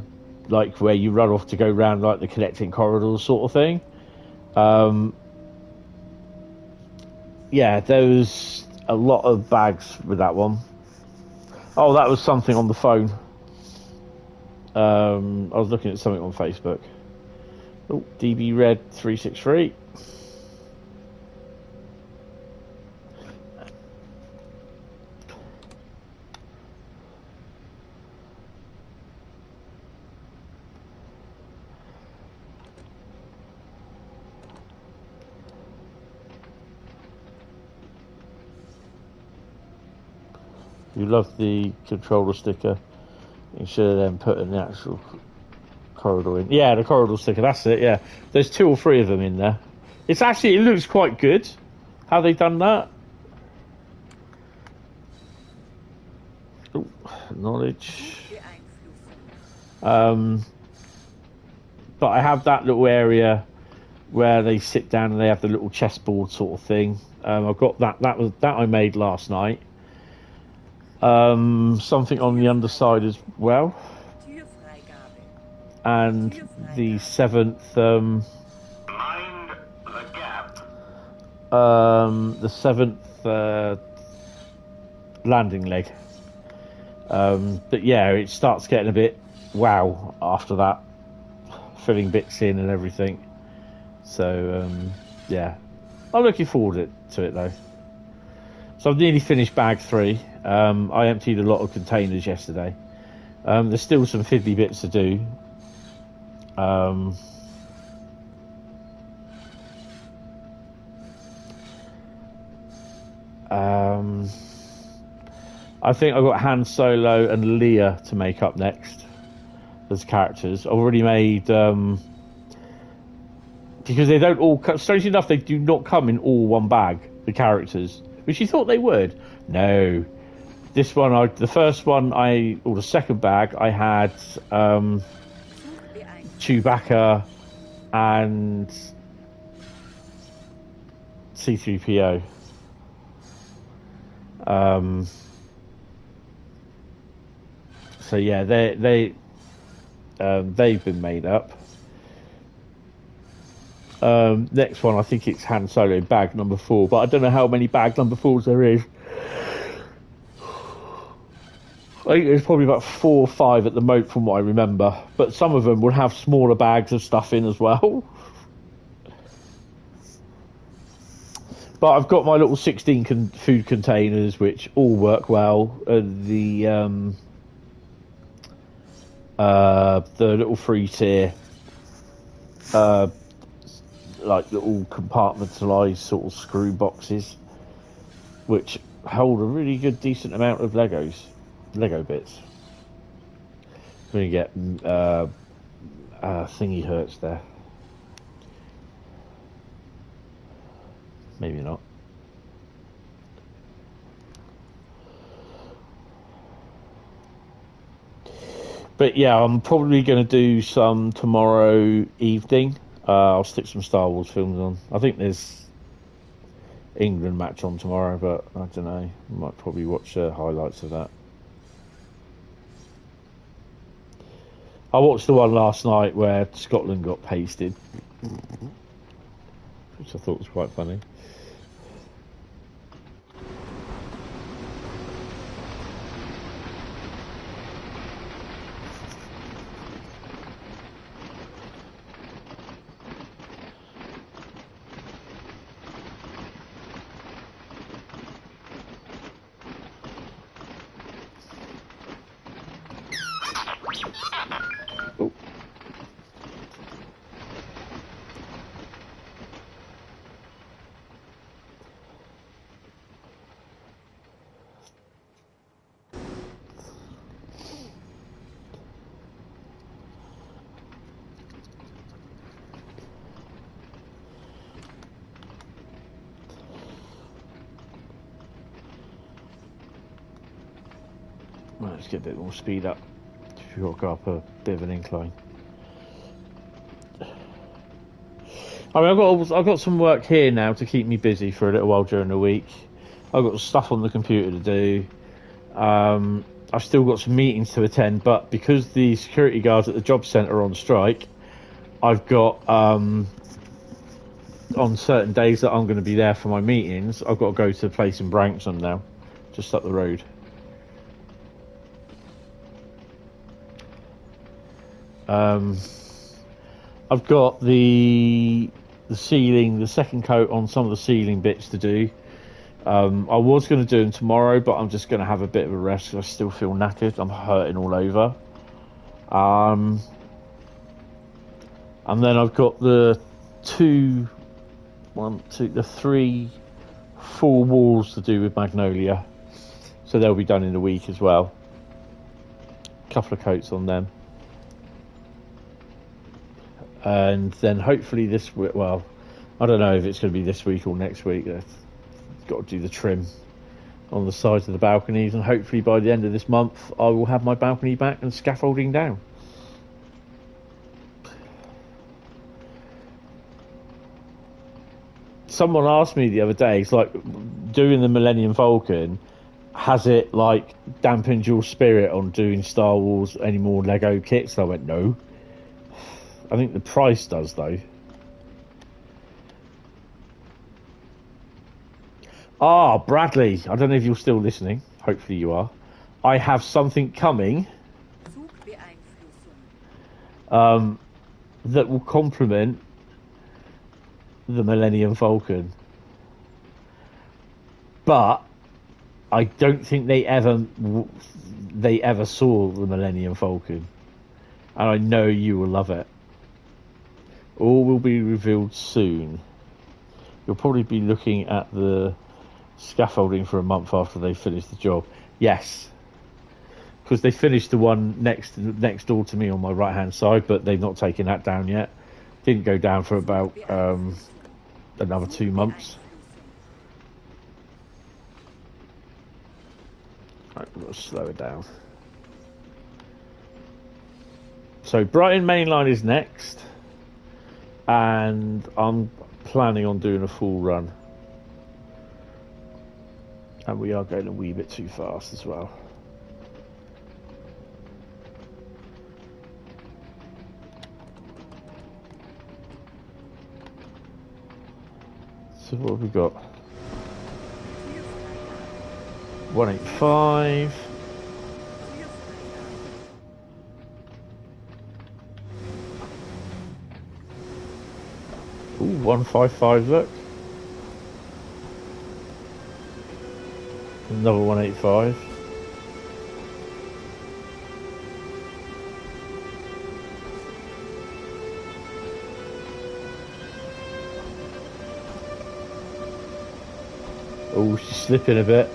like where you run off to go round like the connecting corridors sort of thing. Yeah, there was a lot of bags with that one. Oh, that was something on the phone. I was looking at something on Facebook. Oh, DB Red 363. You love the controller sticker instead of them putting the actual corridor in. Yeah, the corridor sticker, that's it, yeah. There's 2 or 3 of them in there. It's actually, it looks quite good how they've done that. Ooh, knowledge. But I have that little area where they sit down and they have the little chessboard sort of thing. I've got that I made last night. Something on the underside as well, and the 7th the 7th landing leg. But yeah, it starts getting a bit wow after that, filling bits in and everything. So yeah, I'm looking forward to it though. So I've nearly finished bag 3. I emptied a lot of containers yesterday. There's still some fiddly bits to do. I think I've got Han Solo and Leia to make up next as characters. I've already made... because they don't all... Strangely enough, they do not come in all one bag, the characters. Which you thought they would. No. This one, the first one, or the second bag, I had Chewbacca and C-3PO. So yeah, they've been made up. Next one, I think it's Han Solo bag number 4, but I don't know how many bag number 4s there is. I think there's probably about 4 or 5 at the moment from what I remember, but some of them will have smaller bags of stuff in as well. But I've got my little 16 food containers, which all work well. The little 3-tier, like little compartmentalised sort of screw boxes, which hold a really good, decent amount of Lego bits. When you get thingy hurts there. Maybe not. But yeah, I'm probably going to do some tomorrow evening. I'll stick some Star Wars films on. I think there's England match on tomorrow, but I don't know. I might probably watch highlights of that. I watched the one last night where Scotland got pasted, which I thought was quite funny. Let's get a bit more speed up. If you've got to go up a bit of an incline. I mean, I've got some work here now to keep me busy for a little while during the week. I've got stuff on the computer to do. I've still got some meetings to attend, but because the security guards at the job centre are on strike, I've got on certain days that I'm going to be there for my meetings, I've got to go to the place in Branksome now, just up the road. I've got the ceiling, the second coat on some of the ceiling bits to do. I was going to do them tomorrow, but I'm just going to have a bit of a rest because I still feel knackered. I'm hurting all over. And then I've got the three full walls to do with Magnolia. So they'll be done in a week as well. A couple of coats on them. And then hopefully this week, well, I don't know if it's going to be this week or next week. I've got to do the trim on the sides of the balconies, and hopefully by the end of this month I will have my balcony back and scaffolding down. Someone asked me the other day, it's like, doing the Millennium Falcon, has it like dampened your spirit on doing Star Wars any more Lego kits? And I went, no. I think the price does though. Ah, Bradley, I don't know if you're still listening. Hopefully you are. I have something coming that will complement the Millennium Falcon. But I don't think they ever saw the Millennium Falcon. And I know you will love it. All will be revealed soon. You'll probably be looking at the scaffolding for a month after they finish the job. Yes, because they finished the one next door to me on my right hand side, but they've not taken that down yet. Didn't go down for about another 2 months. Right, we've got to slow it down. So Brighton Mainline is next, and I'm planning on doing a full run. And we are going a wee bit too fast as well. So what have we got? 185. Ooh, 155, look. Another 185. Oh, she's slipping a bit.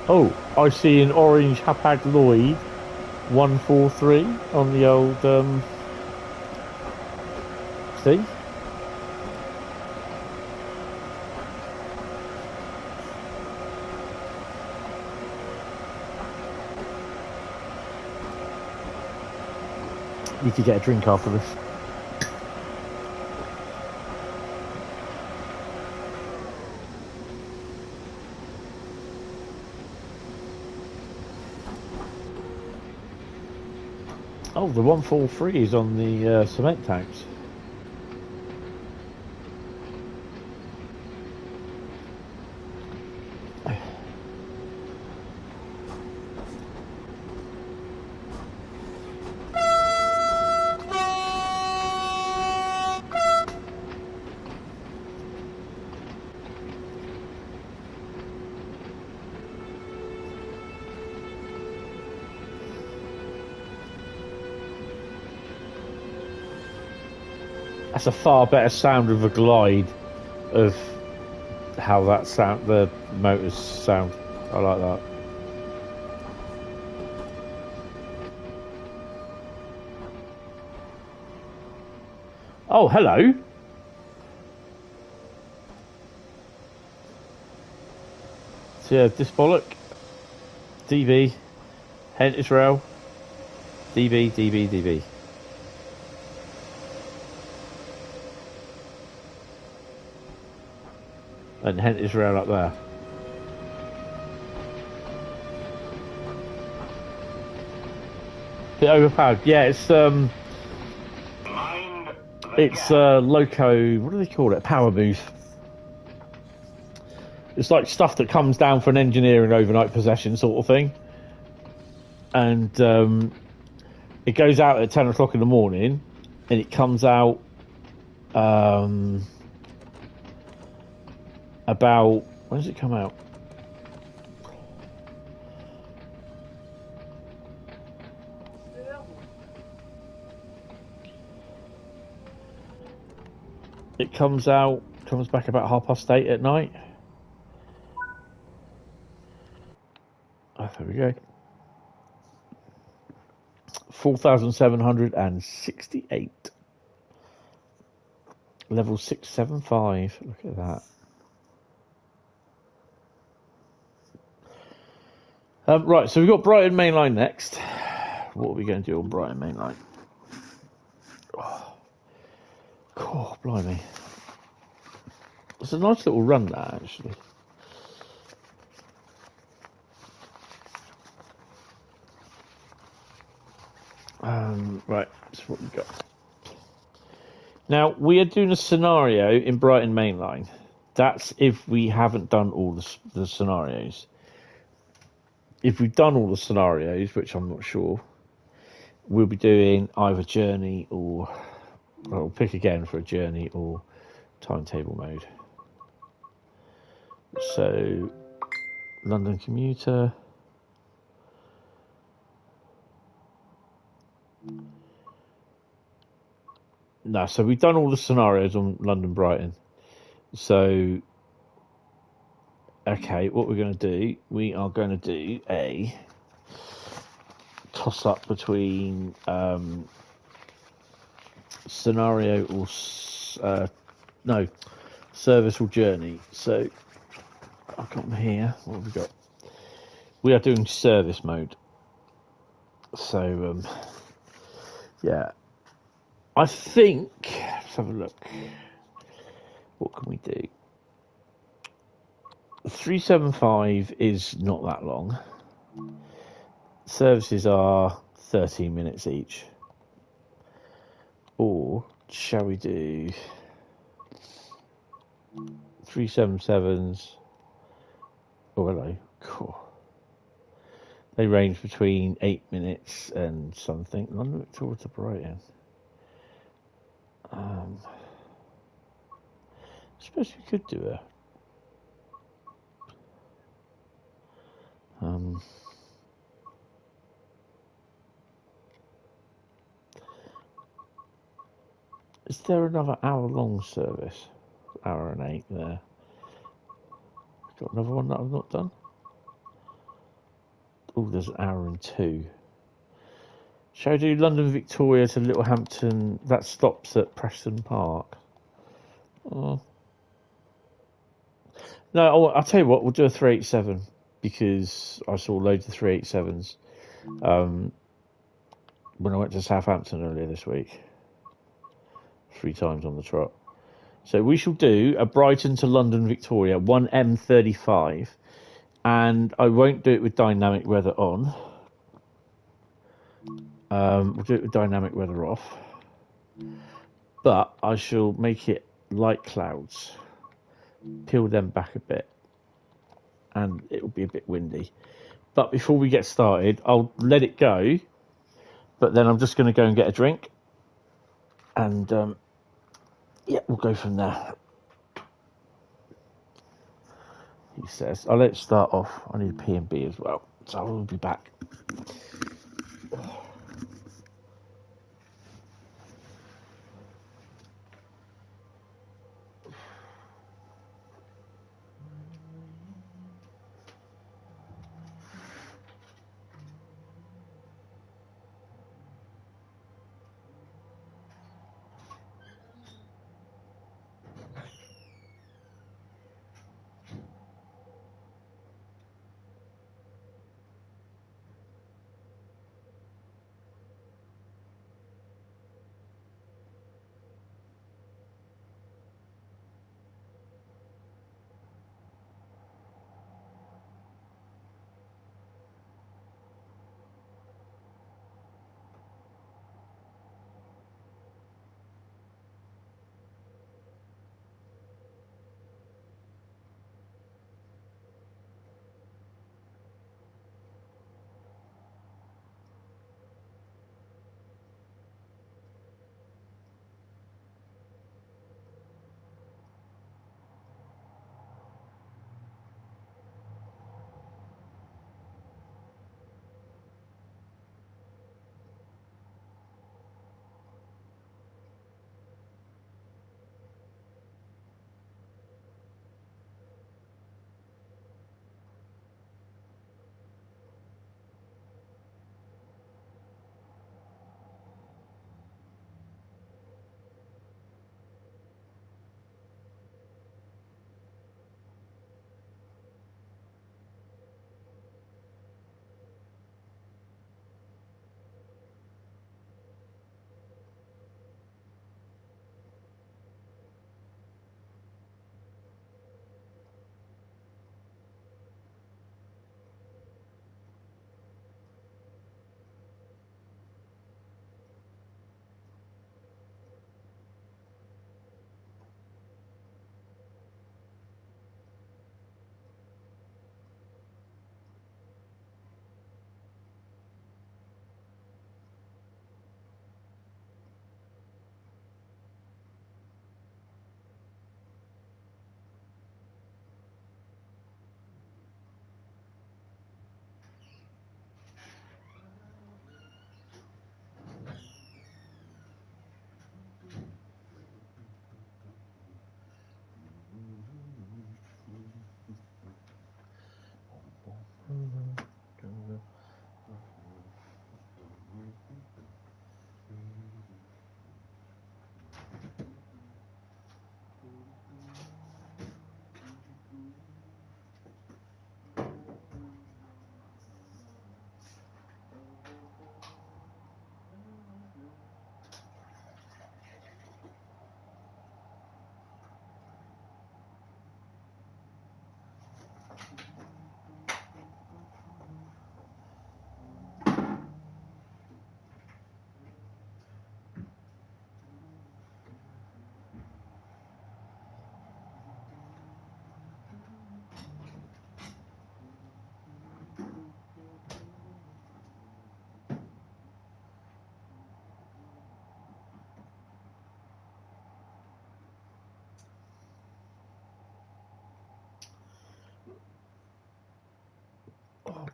Oh, I see an orange Hapag Lloyd 143 on the old see? You could get a drink after this. Oh, the 143 is on the cement tanks. That's a far better sound of a glide of how that sound, the motors sound. I like that. Oh, hello. So yeah, Disbollock, DB, Hentis Rail, DB, DB, DB. And Hentis Rail up there. Bit overpowered. Yeah, it's loco. What do they call it? Power booth. It's like stuff that comes down for an engineering overnight possession sort of thing, and it goes out at 10 o'clock in the morning, and it comes out about, when does it come out? It comes back about 8:30 at night. Oh, there we go. 4,768. Level 675. Look at that. Right, so we've got Brighton Mainline next. What are we going to do on Brighton Mainline? Oh, blimey. It's a nice little run, that, actually. Right, that's what we've got. Now, we are doing a scenario in Brighton Mainline. That's if we haven't done all the scenarios. If we've done all the scenarios, which I'm not sure, we'll be doing either journey or... Well, we'll pick again for a journey or timetable mode. So, London commuter. No, so we've done all the scenarios on London Brighton. So, okay, what we're going to do, we are going to do a toss up between scenario or no, service or journey. So, I've got them here. What have we got? We are doing service mode. So, yeah. I think, let's have a look. What can we do? 375 is not that long. Services are 13 minutes each. Or shall we do 377s? Oh, hello. Cool. They range between 8 minutes and something. London Victoria to Brighton. I suppose we could do it. Is there another hour-long service? Hour and 8 there. Got another one that I've not done? Oh, there's an hour and 2. Shall I do London Victoria to Littlehampton? That stops at Preston Park. Oh. No, I'll tell you what, we'll do a 387 because I saw loads of 387s when I went to Southampton earlier this week. 3 times on the trot. So we shall do a Brighton to London Victoria, 1M35, and I won't do it with dynamic weather on. We'll do it with dynamic weather off, but I shall make it light clouds, peel them back a bit, and it will be a bit windy. But before we get started, I'll let it go, but then I'm just going to go and get a drink, and yeah, we'll go from there. He says, I'll let it start off. I need a P&B as well, so I will be back.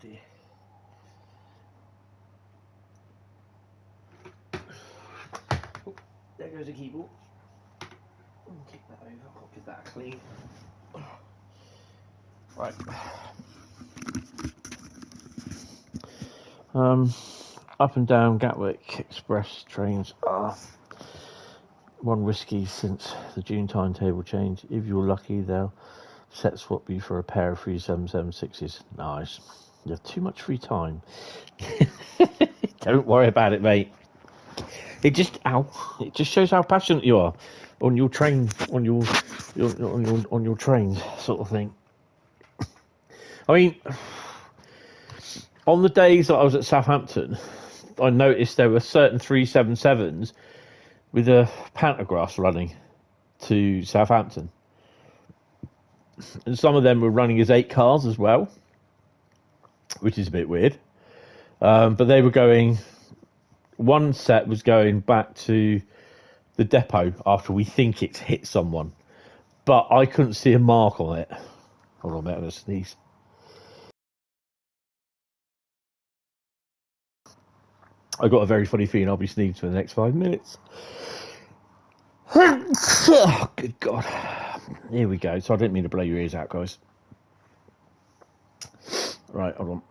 dear. Oh, there goes the keyboard. Kick that over. I'll give that a clean. Right. Up and down Gatwick Express trains are one risky since the June timetable change. If you're lucky, they'll set swap you for a pair of 3776s. Nice. You have too much free time. Don't worry about it, mate. It just shows how passionate you are on your train, on your trains, sort of thing. I mean, on the days that I was at Southampton, I noticed there were certain 377s with a pantograph running to Southampton, and some of them were running as 8 cars as well, which is a bit weird. But they were going. One set was going back to the depot after we think it's hit someone, but I couldn't see a mark on it. Hold on a minute, I'm going to sneeze. I got a very funny feeling I'll be sneezing for the next 5 minutes. Oh, good God. Here we go. So I didn't mean to blow your ears out, guys. Right, hold on.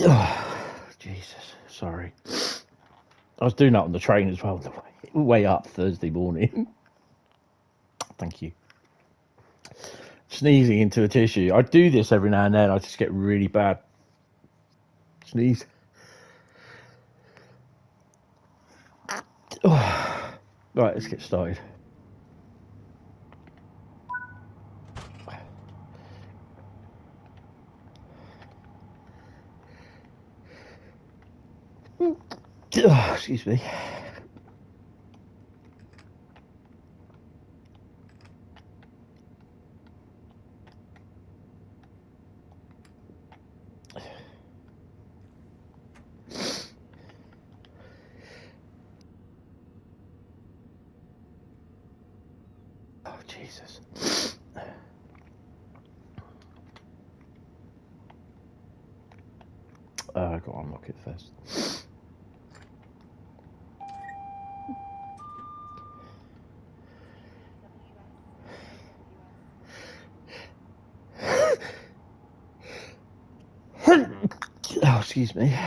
Oh, Jesus, sorry. I was doing that on the train as well, the way up Thursday morning. Thank you. Sneezing into a tissue. I do this every now and then. I just get really bad sneeze. Oh. Right, let's get started. Oh, excuse me. Oh, Jesus. I've got to unlock it first. Oh, excuse me.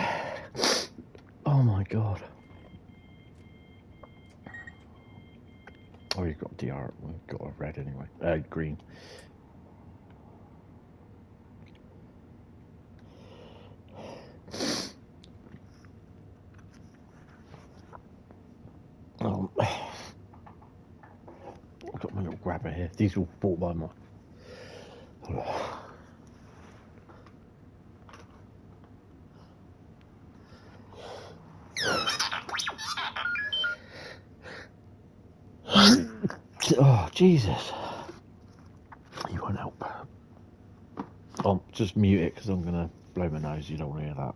Oh my God. Oh, you've got DR. We've got a red anyway. Green. Oh, I've got my little grabber here. These were bought by my. Oh, Jesus. You won't help. Oh, just mute it because I'm going to blow my nose. You don't want to hear that.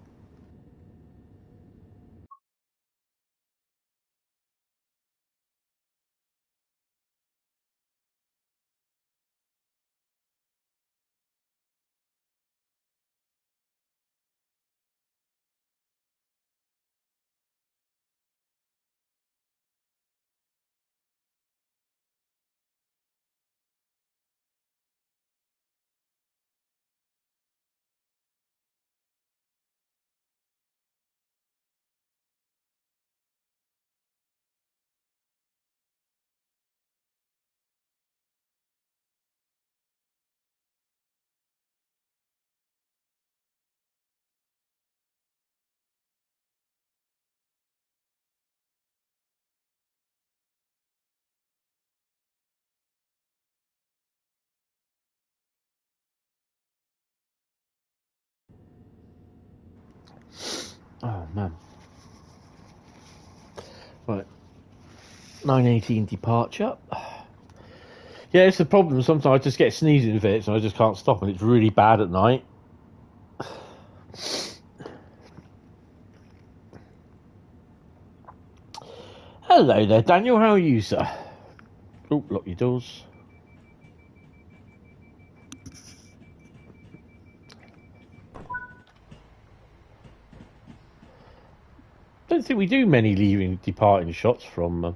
Oh, man. Right. 9:18 departure. Yeah, it's the problem. Sometimes I just get sneezing fits and I just can't stop, and it's really bad at night. Hello there, Daniel. How are you, sir? Oh, lock your doors. Don't think we do many departing shots from.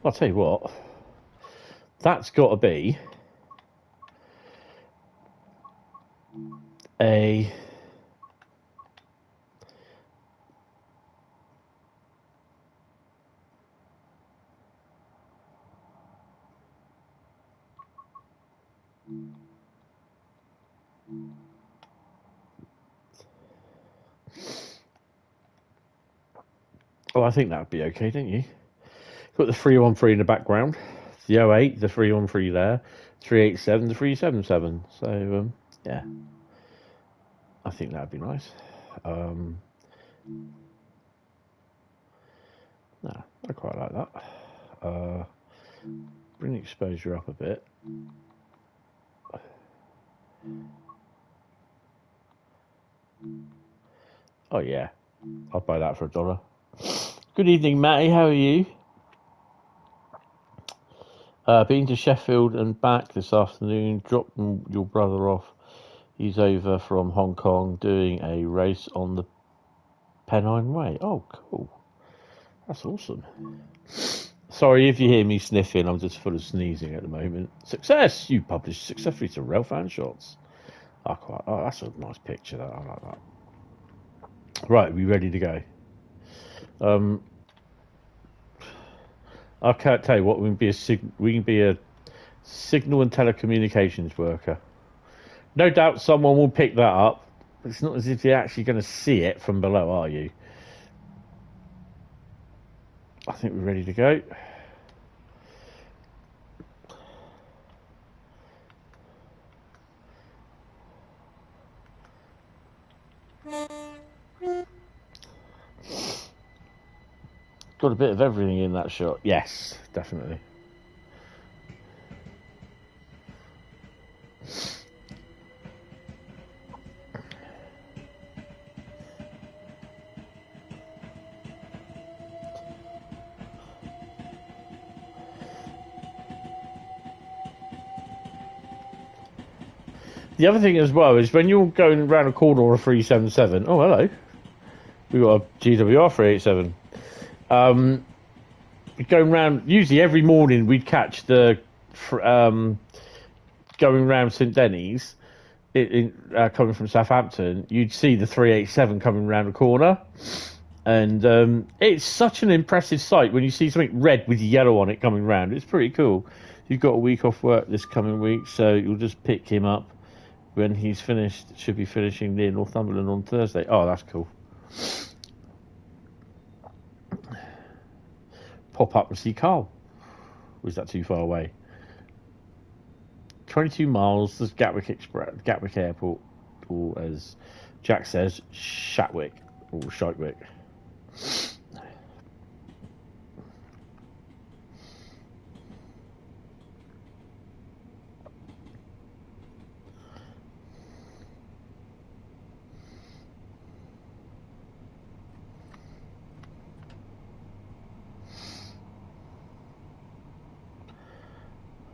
I'll tell you what. That's got to be a. Oh, I think that would be okay, don't you? Got the 313 in the background, the 08, the 313 there, 387, the 377. So, yeah, I think that would be nice. No, I quite like that. Bring the exposure up a bit. Oh, yeah, I'll buy that for $1. Good evening, Matty. How are you? Been to Sheffield and back this afternoon. Dropped your brother off. He's over from Hong Kong doing a race on the Pennine Way. Oh, cool. That's awesome. Sorry if you hear me sniffing. I'm just full of sneezing at the moment. Success! You published successfully to Railcam Shots. Oh, that's a nice picture. I like that. Right, we ready to go? I can't tell you what, we can be a signal and telecommunications worker. No doubt someone will pick that up, but it's not as if you're actually going to see it from below, are you? I think we're ready to go. Got a bit of everything in that shot. Yes, definitely. The other thing as well is when you're going around a corner or a 377. Oh, hello. We've got a GWR 387. Going round, usually every morning we'd catch the going round St Denis coming from Southampton. You'd see the 387 coming round the corner, and it's such an impressive sight when you see something red with yellow on it coming round. It's pretty cool. You've got a week off work this coming week, so you'll just pick him up when he's finished. Should be finishing near Northumberland on Thursday. Oh, that's cool. Pop up and see Carl. Or is that too far away? 22 miles. There's Gatwick Airport, or as Jack says, Shatwick or Shitewick.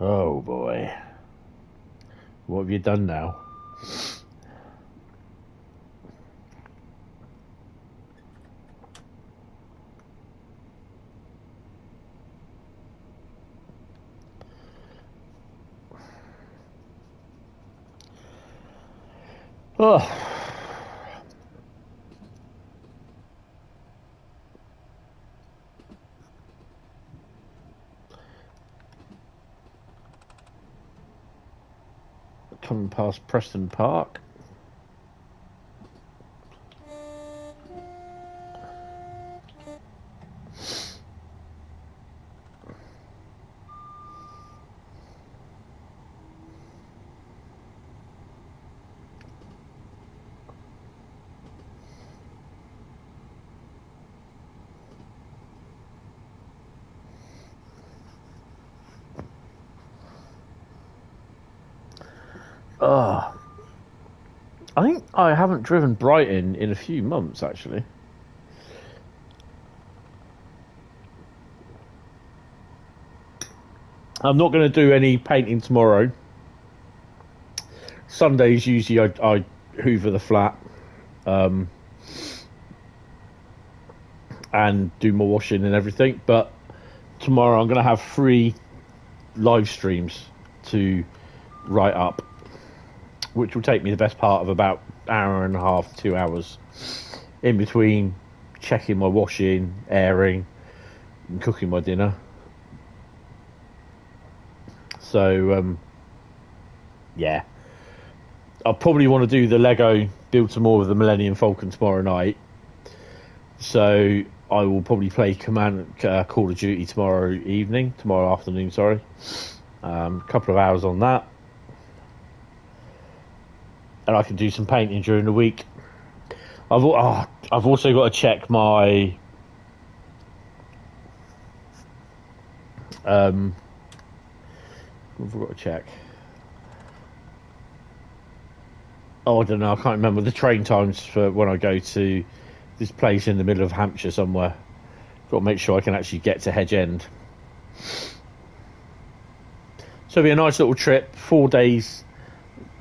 Oh boy. What have you done now? Oh. Coming past Preston Park. I think I haven't driven Brighton in a few months, actually. I'm not going to do any painting tomorrow. Sundays usually I hoover the flat and do my washing and everything, but tomorrow I'm going to have 3 live streams to write up, which will take me the best part of about hour and a half, 2 hours, in between checking my washing, airing, and cooking my dinner. So, yeah. I'll probably want to do the Lego build some more of the Millennium Falcon tomorrow night. So I will probably play Call of Duty tomorrow afternoon, sorry. A couple of hours on that. And I can do some painting during the week. I've also got to check my I forgot to check. Oh, I don't know. I can't remember the train times for when I go to this place in the middle of Hampshire somewhere. Got to make sure I can actually get to Hedge End. So it'll be a nice little trip. 4 days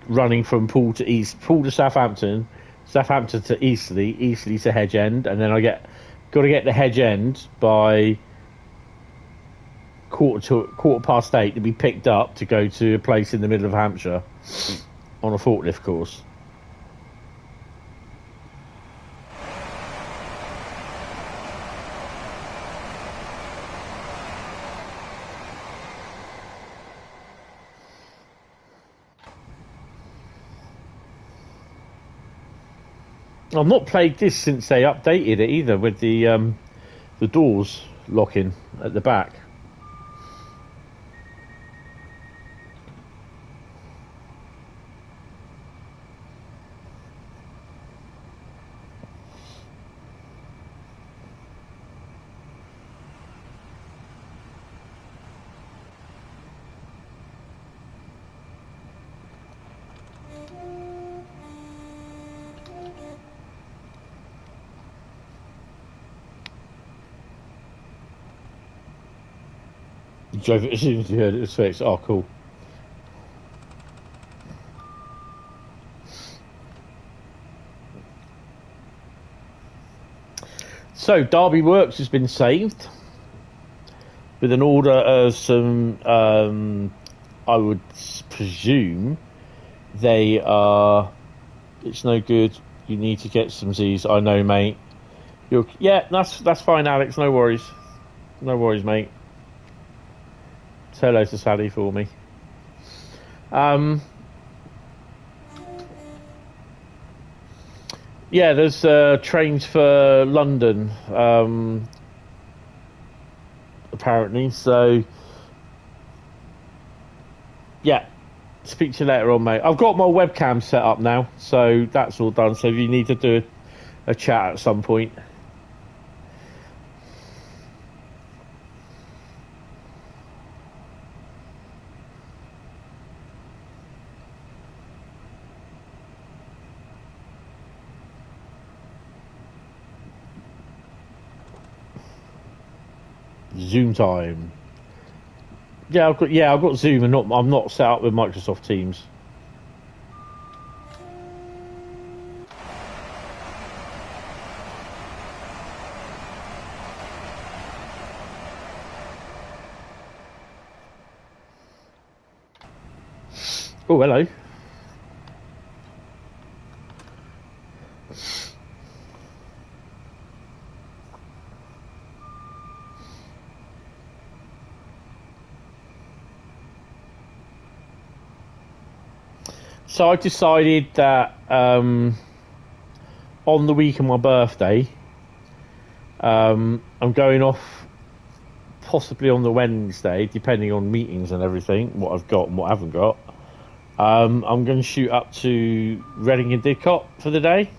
running from Poole to Southampton, Southampton to Eastleigh, Eastleigh to Hedge End, and then got to get to Hedge End by quarter past 8 to be picked up to go to a place in the middle of Hampshire on a forklift course. I've not played this since they updated it either, with the doors locking at the back. Drove it as soon as you heard it was fixed. Oh, cool. So, Derby Works has been saved with an order of some, I would presume they are, it's no good, you need to get some Z's. I know, mate. Yeah, that's fine, Alex, no worries. No worries, mate. Say hello to Sally for me. Yeah, there's trains for London, apparently. So, yeah, speak to you later on, mate. I've got my webcam set up now, so that's all done. So if you need to do a chat at some point. Zoom time. Yeah, I've got Zoom, and I'm not set up with Microsoft Teams. Oh, hello. So I decided that on the week of my birthday, I'm going off possibly on the Wednesday, depending on meetings and everything, what I've got and what I haven't got. I'm going to shoot up to Reading and Didcot for the day.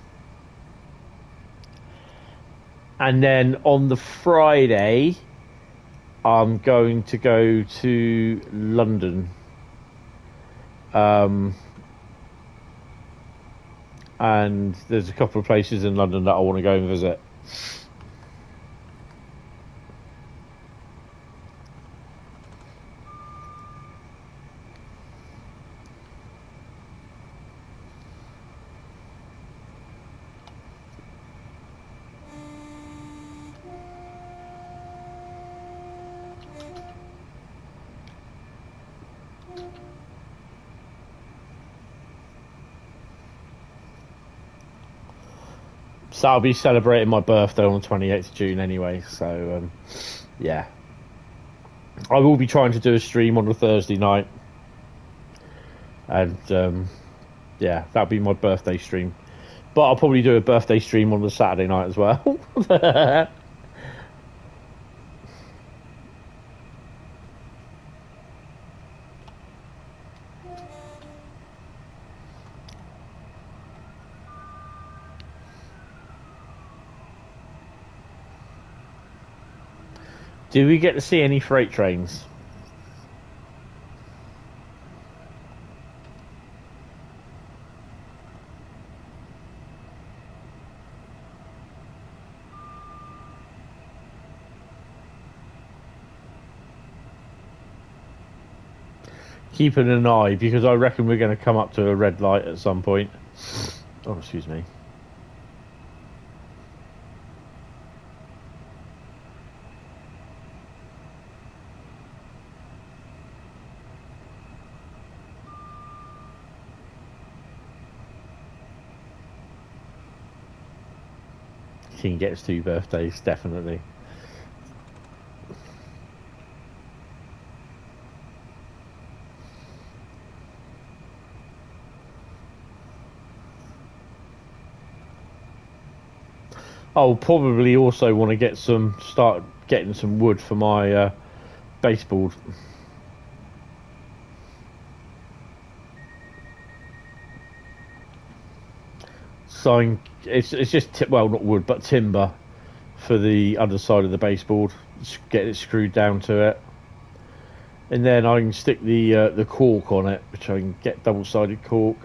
And then on the Friday, I'm going to go to London. And there's a couple of places in London that I want to go and visit. So I'll be celebrating my birthday on the 28th of June anyway. So yeah, I will be trying to do a stream on a Thursday night, and yeah, that'll be my birthday stream. But I'll probably do a birthday stream on the Saturday night as well. Do we get to see any freight trains? Keeping an eye, because I reckon we're going to come up to a red light at some point. Oh, excuse me. King gets 2 birthdays, definitely. I'll probably also want to start getting some wood for my baseboard. So it's just well, not wood but timber for the underside of the baseboard. Just get it screwed down to it, and then I can stick the cork on it, which I can get double-sided cork.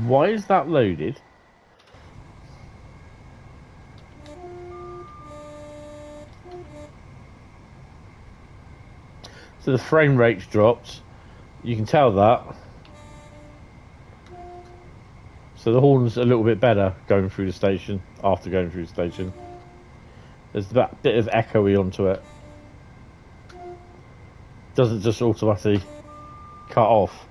Why is that loaded? So the frame rate's dropped. You can tell that. So the horn's a little bit better going through the station, after going through the station. There's that bit of echoey onto it. Doesn't just automatically cut off.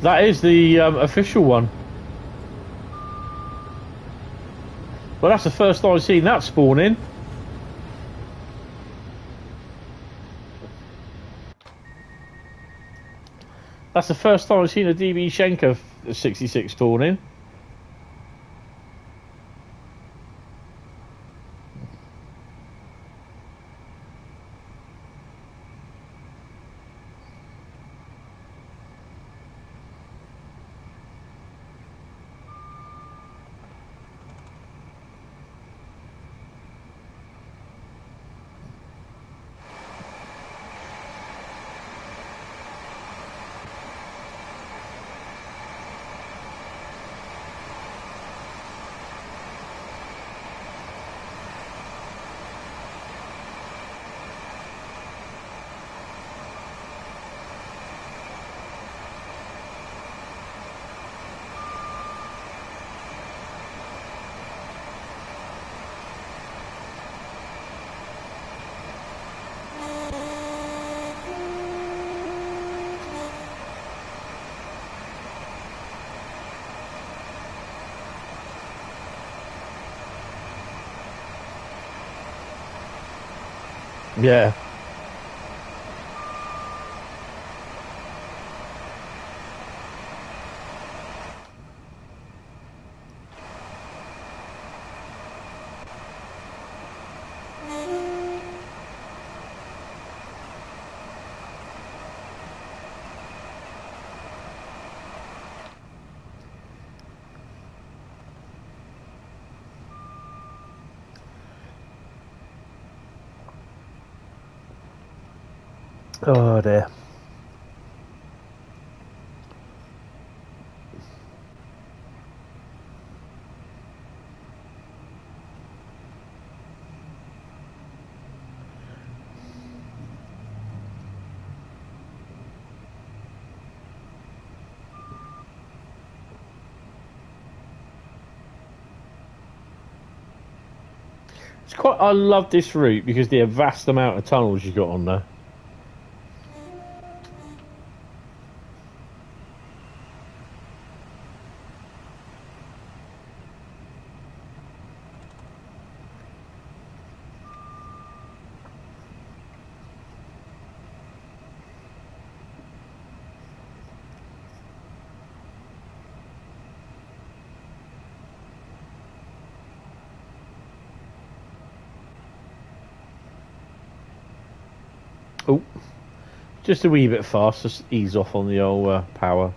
That is the official one. Well, that's the first time I've seen that spawn in. That's the first time I've seen a DB Schenker 66 spawn in. Yeah. Oh dear. It's quite. I love this route because the vast amount of tunnels you got on there. Oh, just a wee bit fast. Just ease off on the old power.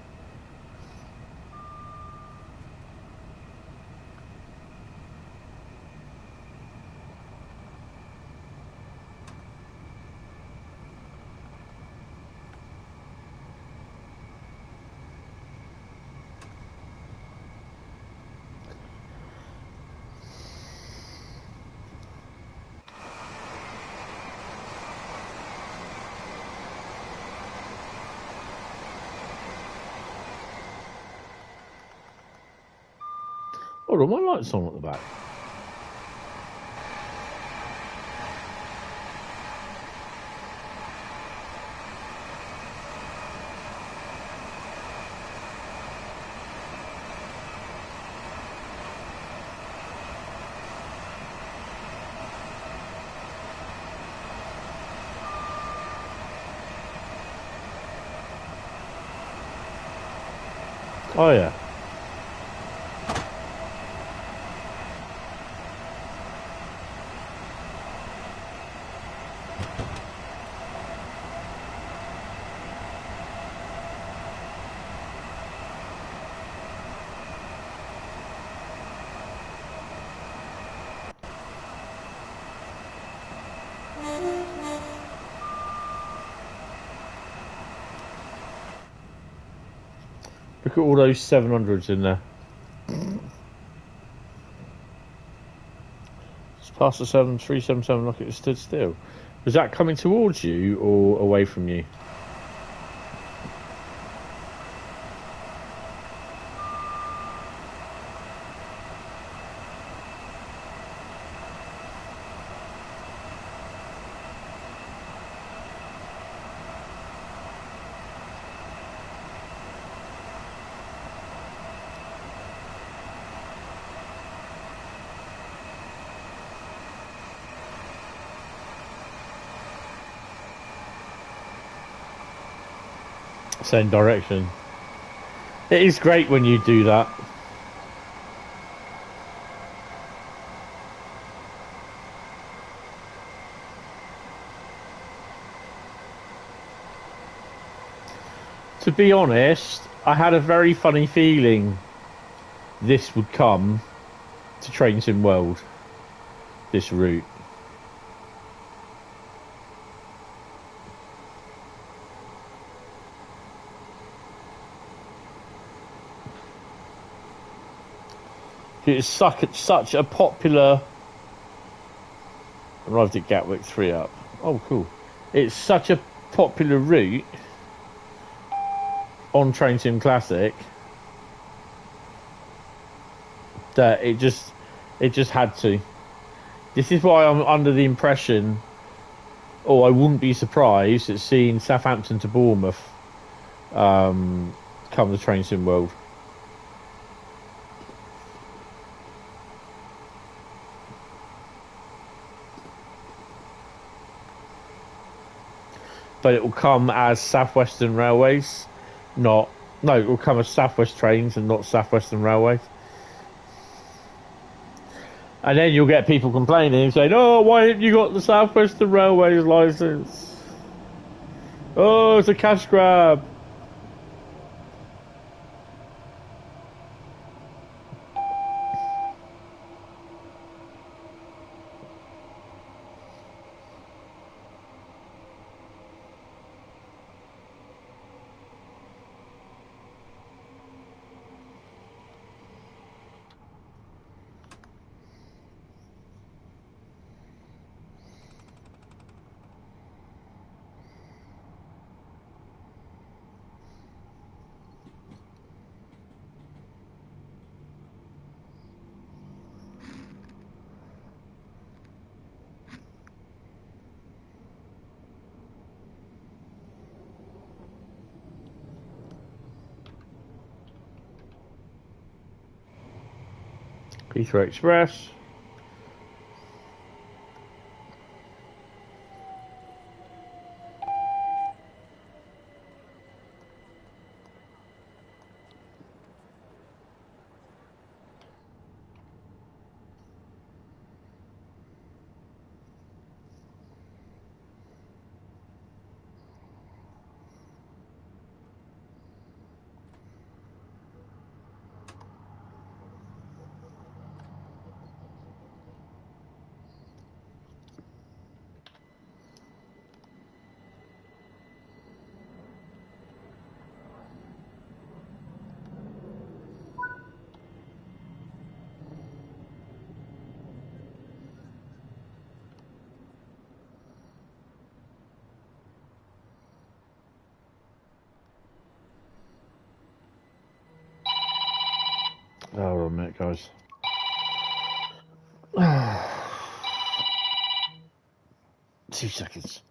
Hold on, my light's on at the back. Oh yeah. Look at all those 700s in there. It's past the 7377 like it stood still. Was that coming towards you or away from you? Same direction. It is great when you do that. To be honest, I had a very funny feeling this would come to Train Sim World, this route. It's such a popular... Arrived at Gatwick 3 up. Oh, cool. It's such a popular route on Train Sim Classic that it just had to. This is why I'm under the impression, or I wouldn't be surprised at seeing Southampton to Bournemouth come to Train Sim World. but it will come as Southwestern Railways, not no, it will come as Southwest Trains and not Southwestern Railways. And then you'll get people complaining, saying, "Oh, why haven't you got the Southwestern Railways license? Oh, it's a cash grab." Heathrow Express. Hold on a minute, guys. 2 seconds.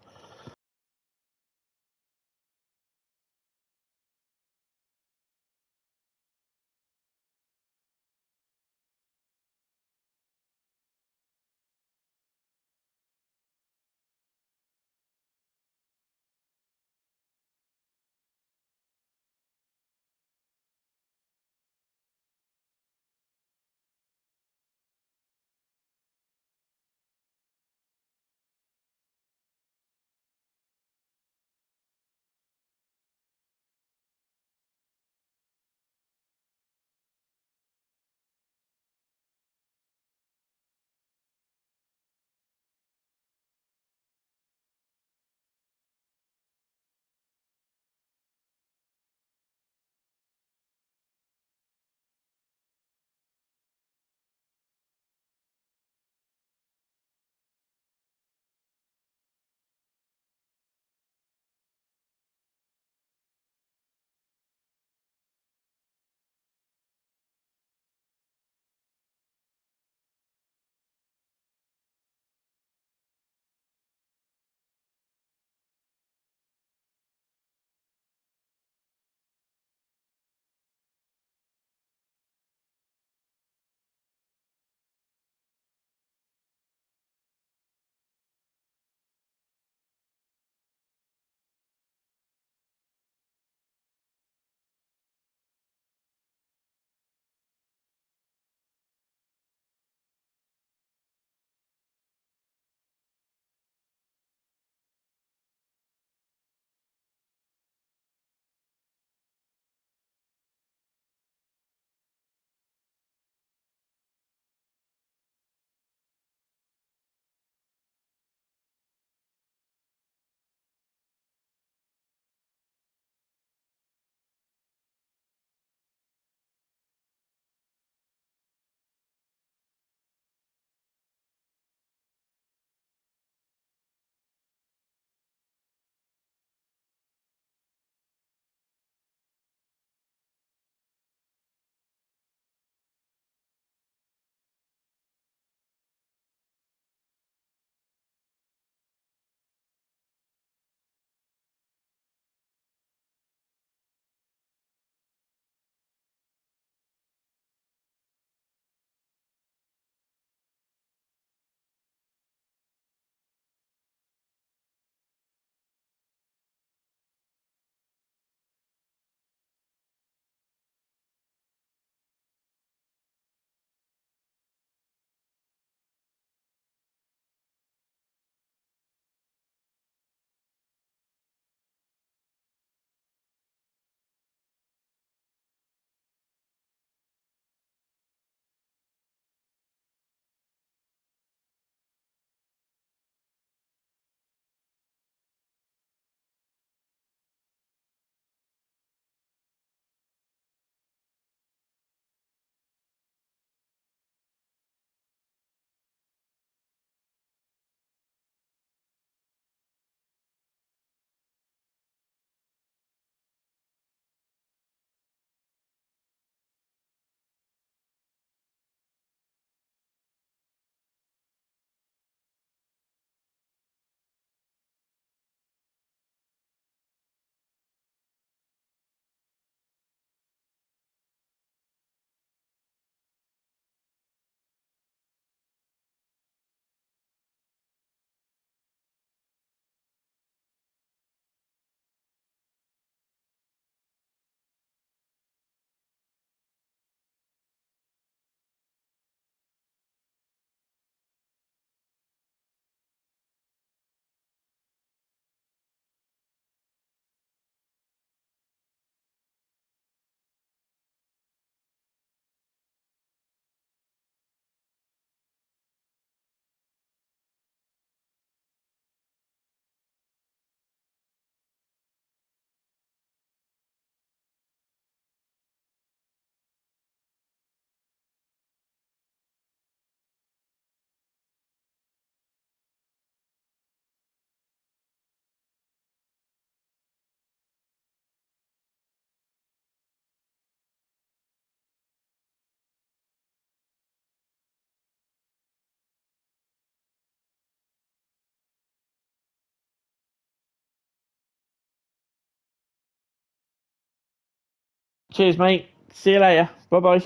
Cheers, mate. See you later. Bye-bye.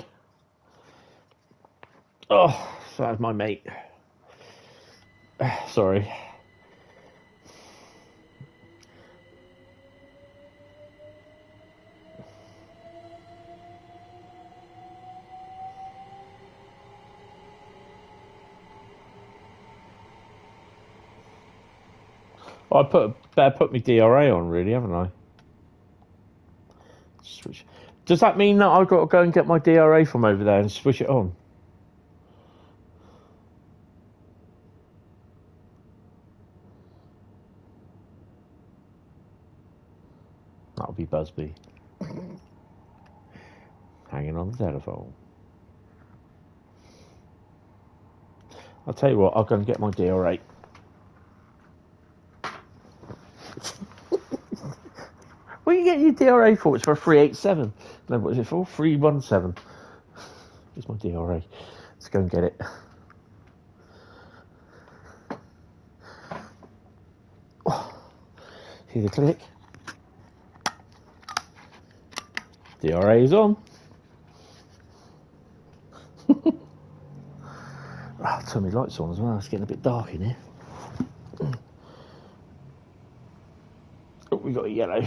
Oh, so that's my mate. Sorry. I better put my DRA on, really, haven't I? Switch. Does that mean that I've got to go and get my DRA from over there and switch it on? That'll be Busby. Hanging on the telephone. I'll tell you what, I'll go and get my DRA. What are you getting your DRA for? It's for a 387. No, what is it for? 317. Here's my DRA. Let's go and get it. Oh, hear the click. DRA is on. I'll turn my lights on as well. It's getting a bit dark in here. Oh, we got a yellow.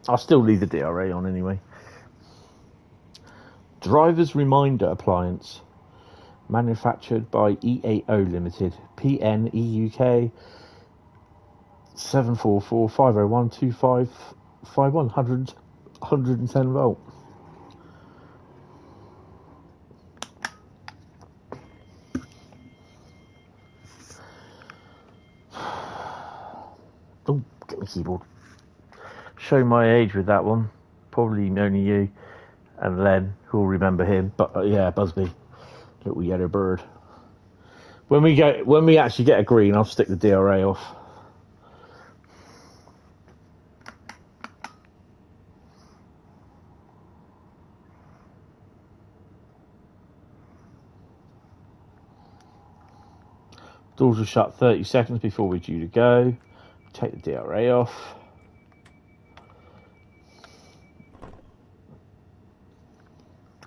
I'll still leave the DRA on anyway. Driver's Reminder Appliance. Manufactured by EAO Limited. PN EUK 744 501 2551 110 volt. Oh, get my keyboard. Show my age with that one. Probably only you and Len who'll remember him. But yeah, Busby, little yellow bird. When we actually get a green, I'll stick the DRA off. Doors will shut 30 seconds before we're due to go. Take the DRA off.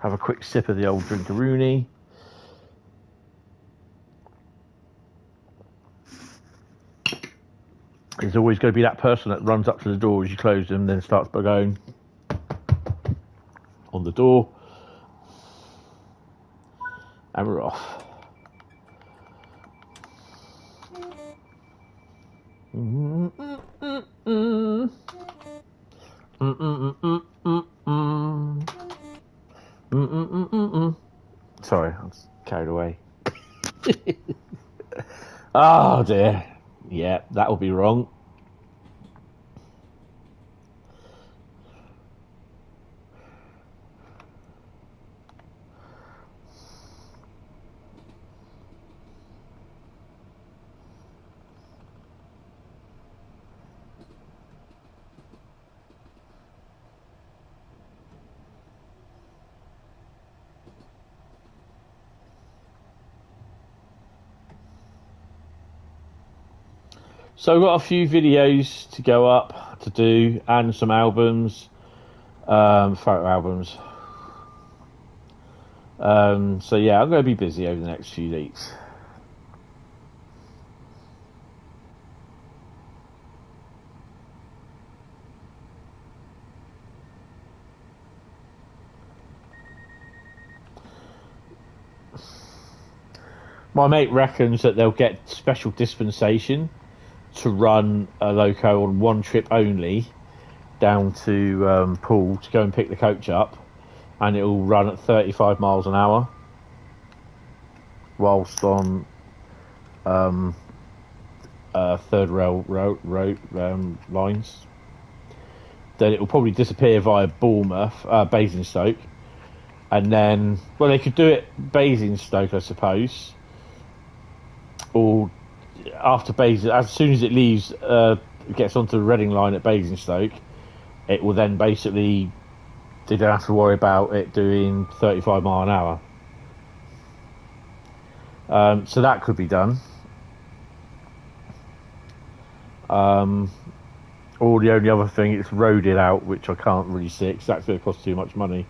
Have a quick sip of the old drinkaroonie. There's always going to be that person that runs up to the door as you close them, then starts by going on the door. And we're off. Sorry, I was carried away. Oh dear. Yeah, that'll be wrong. So I've got a few videos to go up to do and some albums, photo albums. So yeah, I'm going to be busy over the next few weeks. My mate reckons that they'll get special dispensation to run a loco on one trip only down to Poole to go and pick the coach up, and it will run at 35 miles an hour whilst on third rail lines. Then it will probably disappear via Bournemouth, Basingstoke, and then, well, they could do it Basingstoke, I suppose, or after Basingstoke, as soon as it leaves, gets onto the Reading line at Basingstoke, it will then basically, they don't have to worry about it doing 35 mile an hour. So that could be done. Or the only other thing, it's roaded out, which I can't really see because that's going to cost too much money.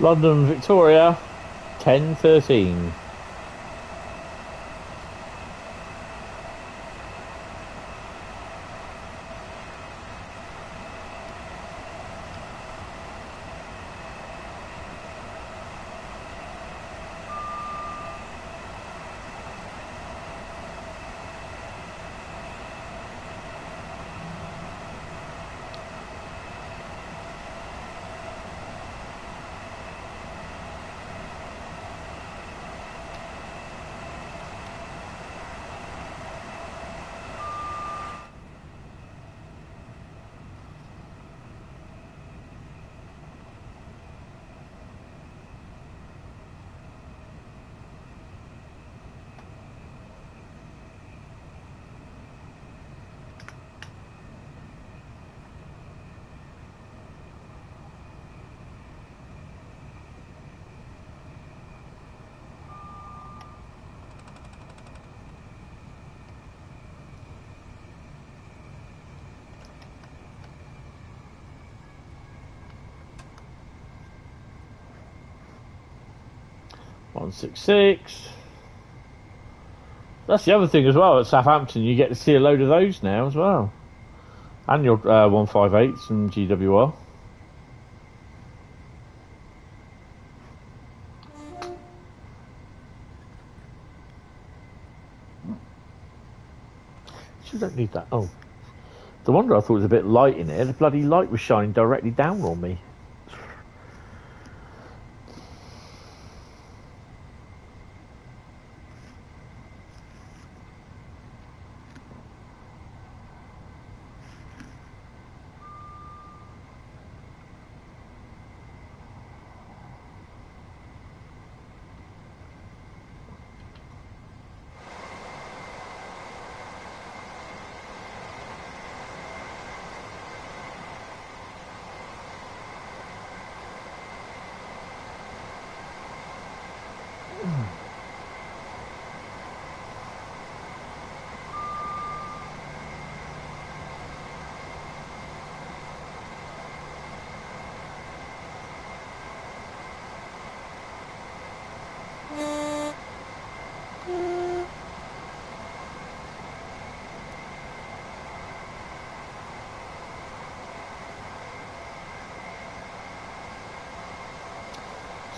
London Victoria, 10:13. .166. That's the other thing as well at Southampton. You get to see a load of those now as well, and your 158s and GWR. You don't need that. Oh, the wonder I thought it was a bit light in here. The bloody light was shining directly down on me.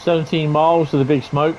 $17 miles to the big smoke.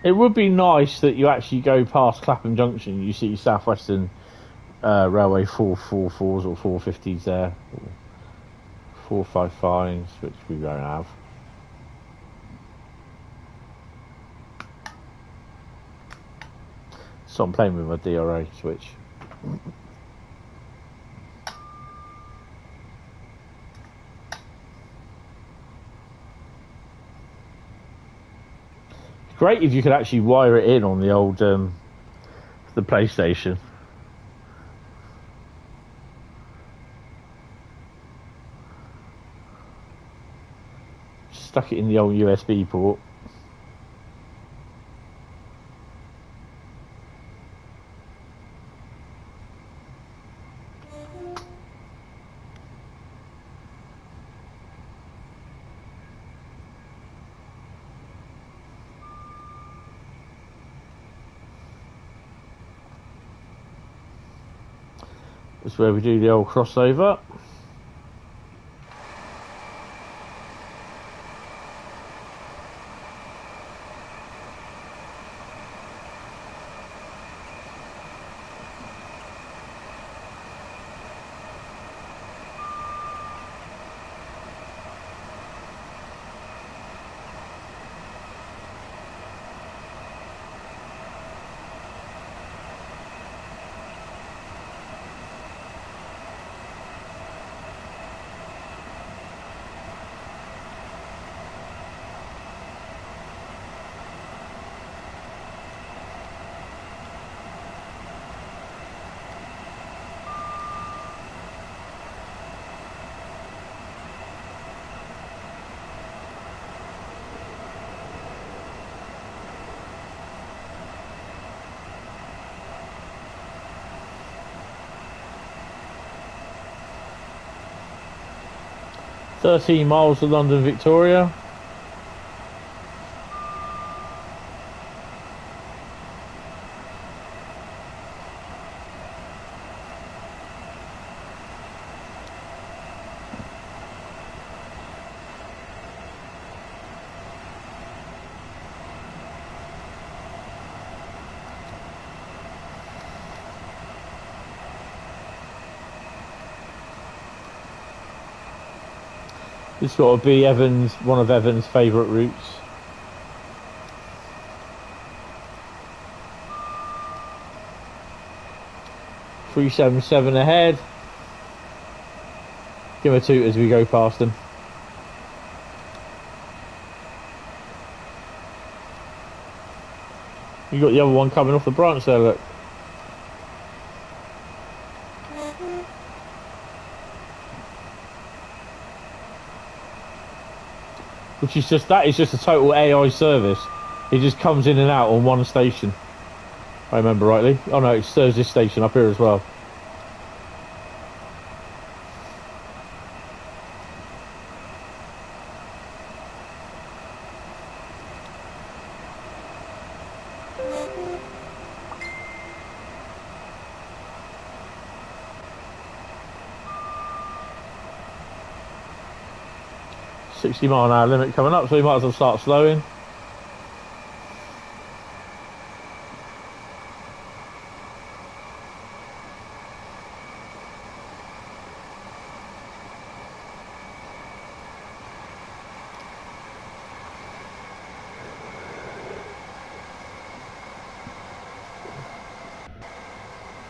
It would be nice that you actually go past Clapham Junction. You see South Western Railway 444s or 450s there, or 455s, which we don't have. So I'm playing with my DRA switch. Great if you could actually wire it in on the old the PlayStation. Stuck it in the old USB port. That's where we do the old crossover. "13 miles to London Victoria." This got to be one of Evan's favourite routes. "377 ahead." Give him a toot as we go past them. You got the other one coming off the branch there, look. That is just a total AI service. It just comes in and out on one station. I remember rightly. Oh no, it serves this station up here as well. "60-mile-an-hour limit coming up, so we might as well start slowing."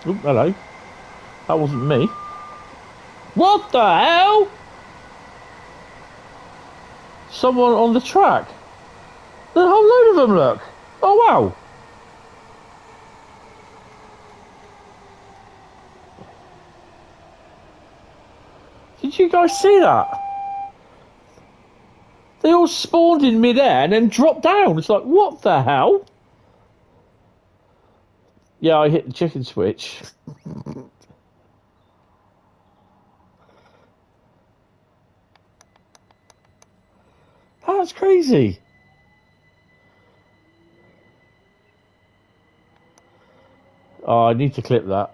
Oop, hello. That wasn't me. What the hell? Someone on the track. The whole load of them, look. Oh wow. Did you guys see that? They all spawned in midair and then dropped down. It's like, what the hell? Yeah, I hit the chicken switch. That's crazy. Oh, I need to clip that.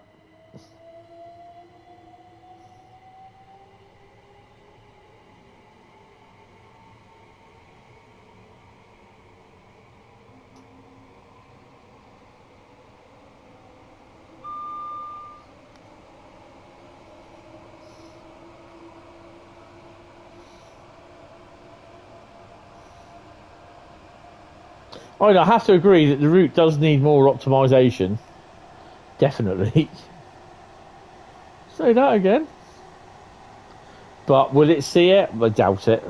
I have to agree that the route does need more optimisation. Definitely. Say that again. But will it see it? I doubt it.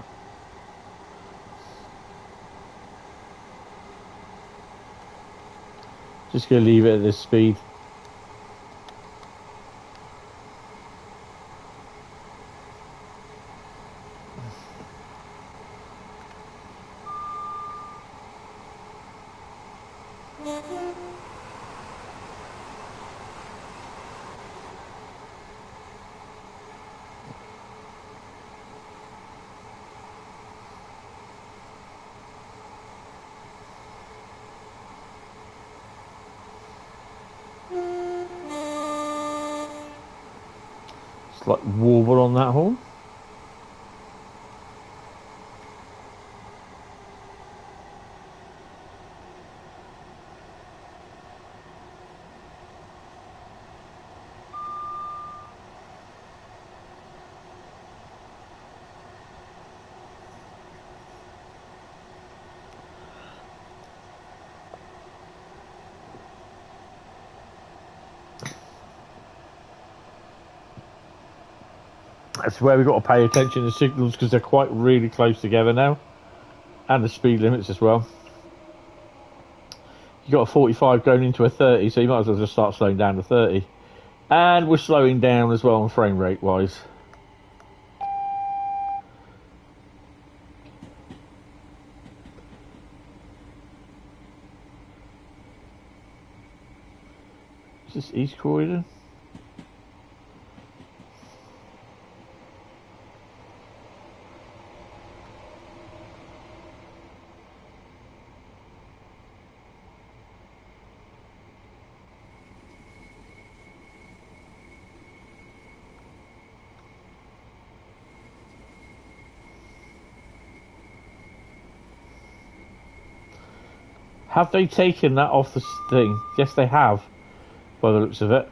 Just going to leave it at this speed. Like warble on that horn. That's where we've got to pay attention to signals because they're quite really close together now. And the speed limits as well. You've got a 45 going into a 30, so you might as well just start slowing down to 30. And we're slowing down as well on frame rate wise. Is this East Croydon? Have they taken that off the thing? Yes, they have, by the looks of it.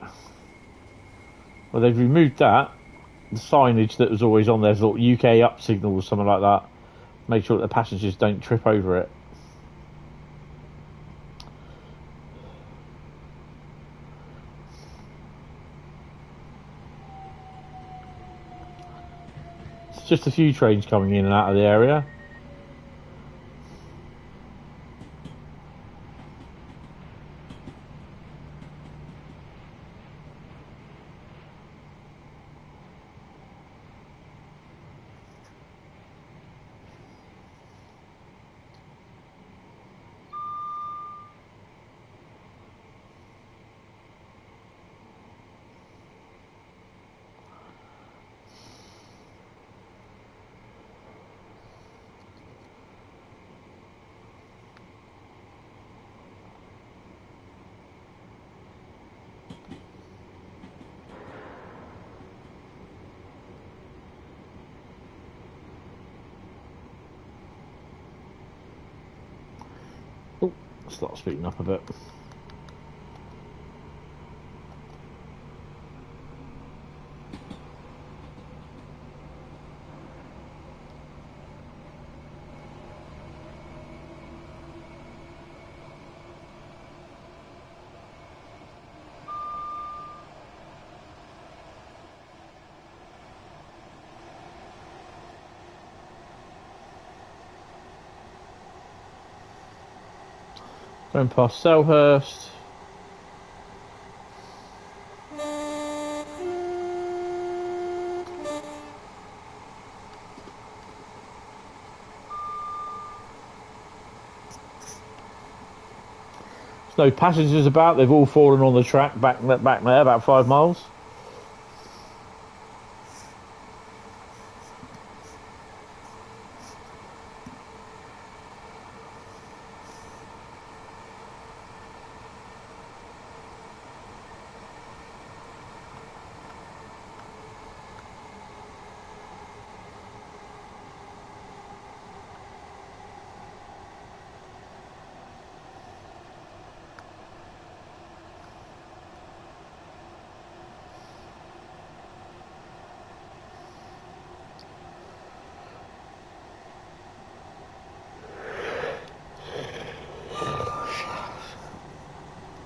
Well, they've removed that. The signage that was always on there, sort of UK up signal or something like that. Make sure that the passengers don't trip over it. It's just a few trains coming in and out of the area. Oh, start speeding up a bit. Going past Selhurst. There's no passengers about. They've all fallen on the track back there, about 5 miles.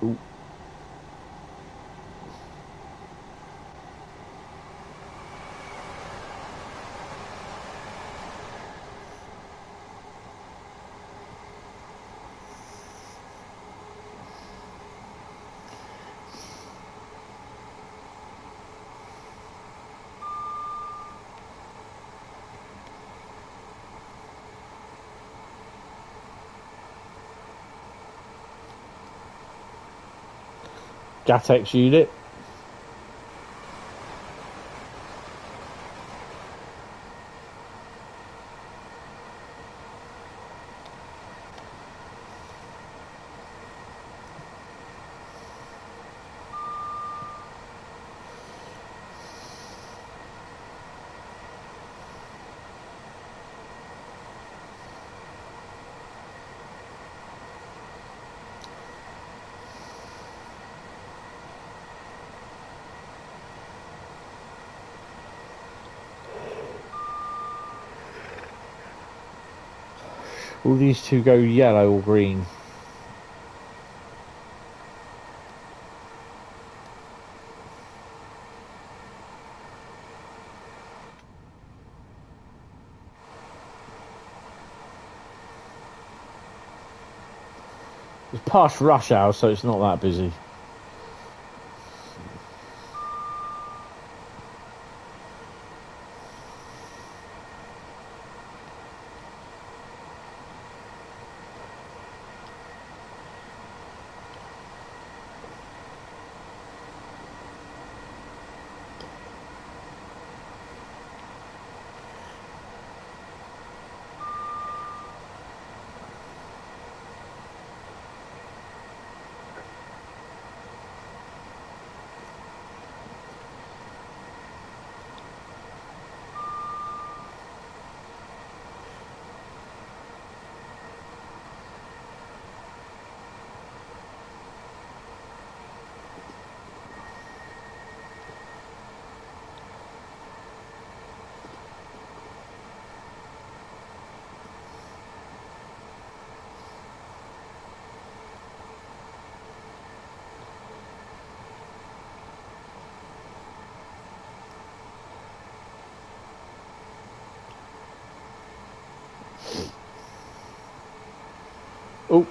Ooh. Gatex unit. All these two go yellow or green. It's past rush hour, so it's not that busy. Oh.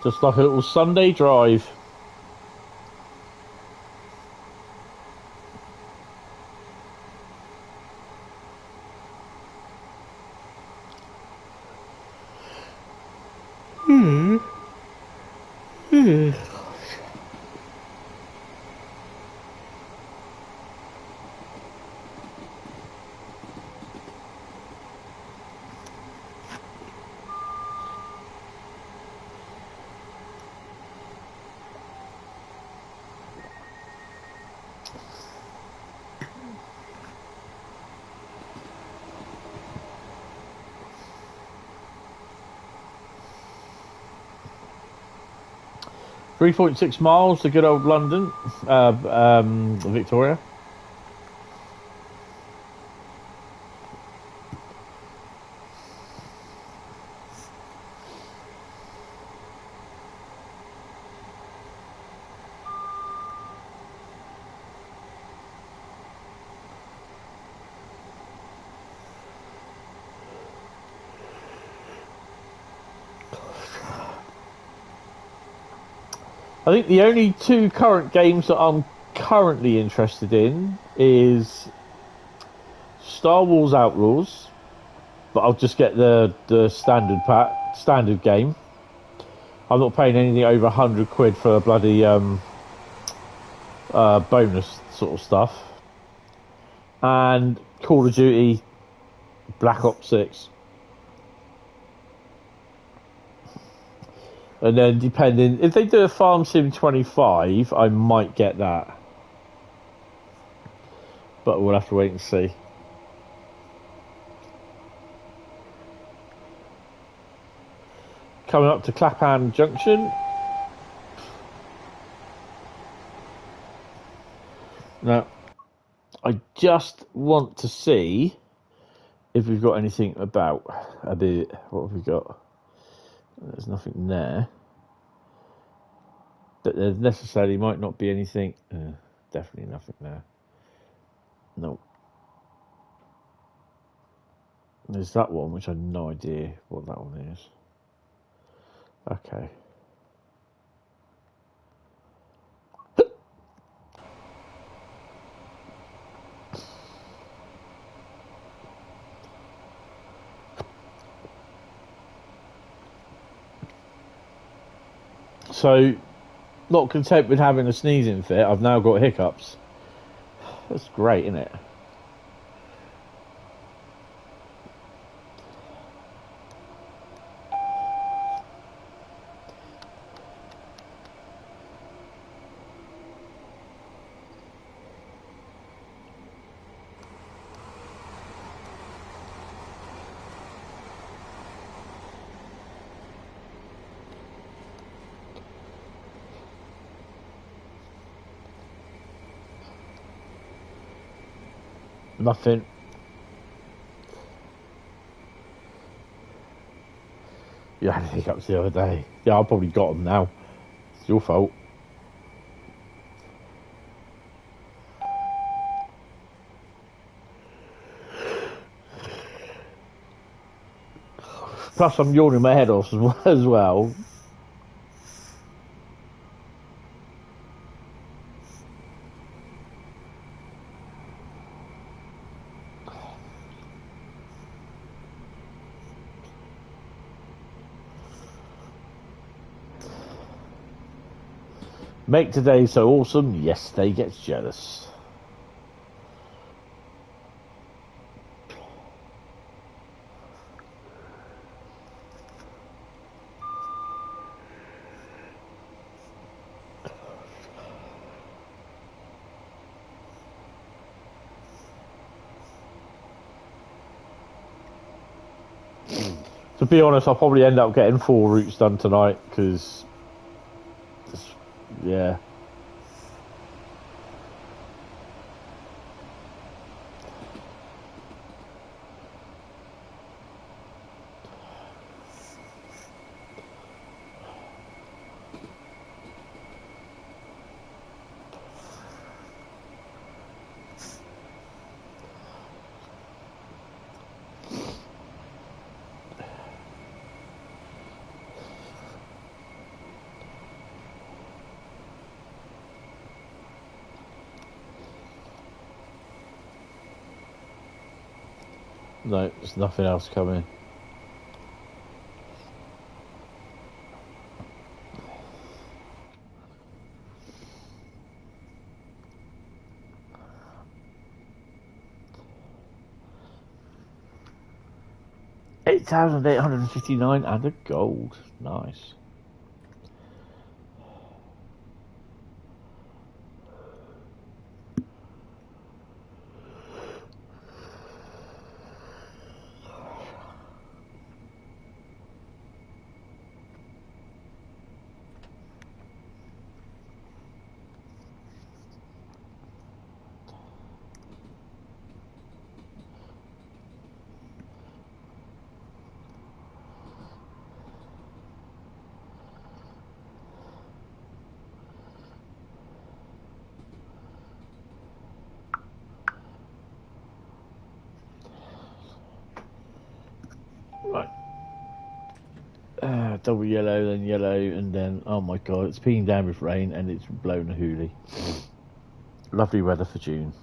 Just like a little Sunday drive. Hmm. 3.6 miles to good old London, Victoria. I think the only two current games that I'm currently interested in is Star Wars Outlaws, but I'll just get the standard game. I'm not paying anything over 100 quid for a bloody bonus sort of stuff. And Call of Duty Black Ops 6. And then depending, if they do a Farm Sim 25, I might get that. But we'll have to wait and see. Coming up to Clapham Junction. Now, I just want to see if we've got anything about a bit. What have we got? There's nothing there. But there necessarily might not be anything. Definitely nothing there. No. There's that one, which I have no idea what that one is. Okay. So, not content with having a sneezing fit, I've now got hiccups. That's great, isn't it? Nothing. You had hiccups the other day. Yeah, I probably got them now. It's your fault. Plus, I'm yawning my head off as well. Make today so awesome, yesterday gets jealous. To be honest, I'll probably end up getting 4 routes done tonight, because, yeah. No, there's nothing else coming. $8,859 and a gold. Nice. Right. Double yellow, then yellow, and then, oh my god, it's peeing down with rain and it's blown a hoolie. Lovely weather for June.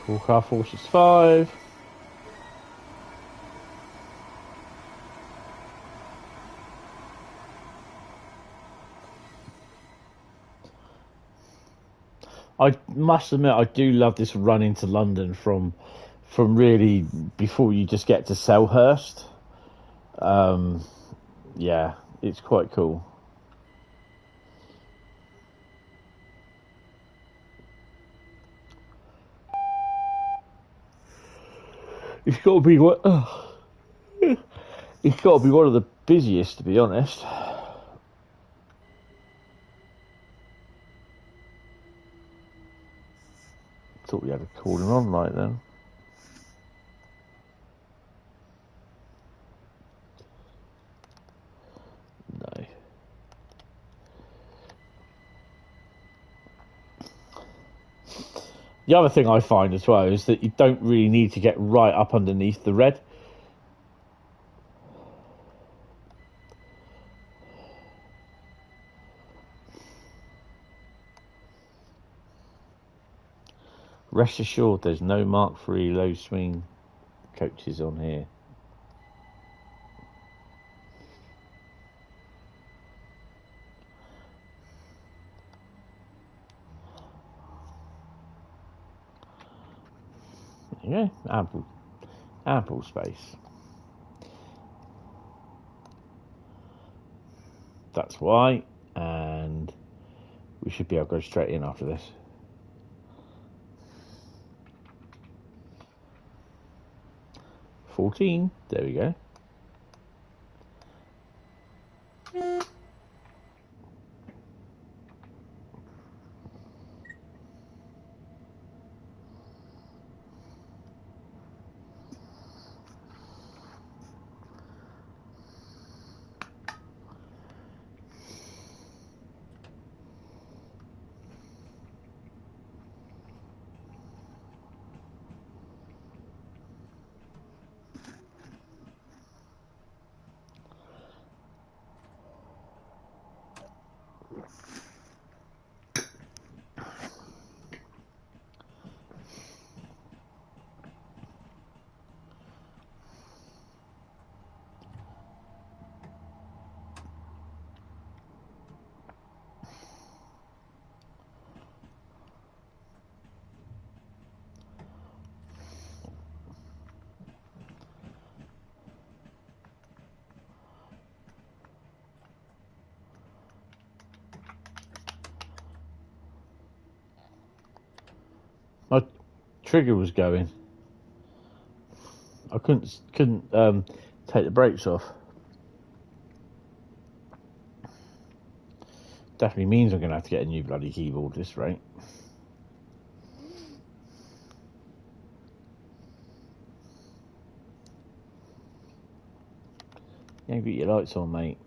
Full car 465. I must admit, I do love this run into London from really before you just get to Selhurst. Yeah, it's quite cool. It's got to be what. It's got to be one of the busiest, to be honest. Thought we had to call him on like then. No. The other thing I find as well is that you don't really need to get right up underneath the red. Rest assured, there's no Mark III low swing coaches on here. Yeah, ample space. That's why, and we should be able to go straight in after this. $14. There we go. My trigger was going. I couldn't take the brakes off. Definitely means I'm going to have to get a new bloody keyboard at this rate. You ain't got your lights on, mate.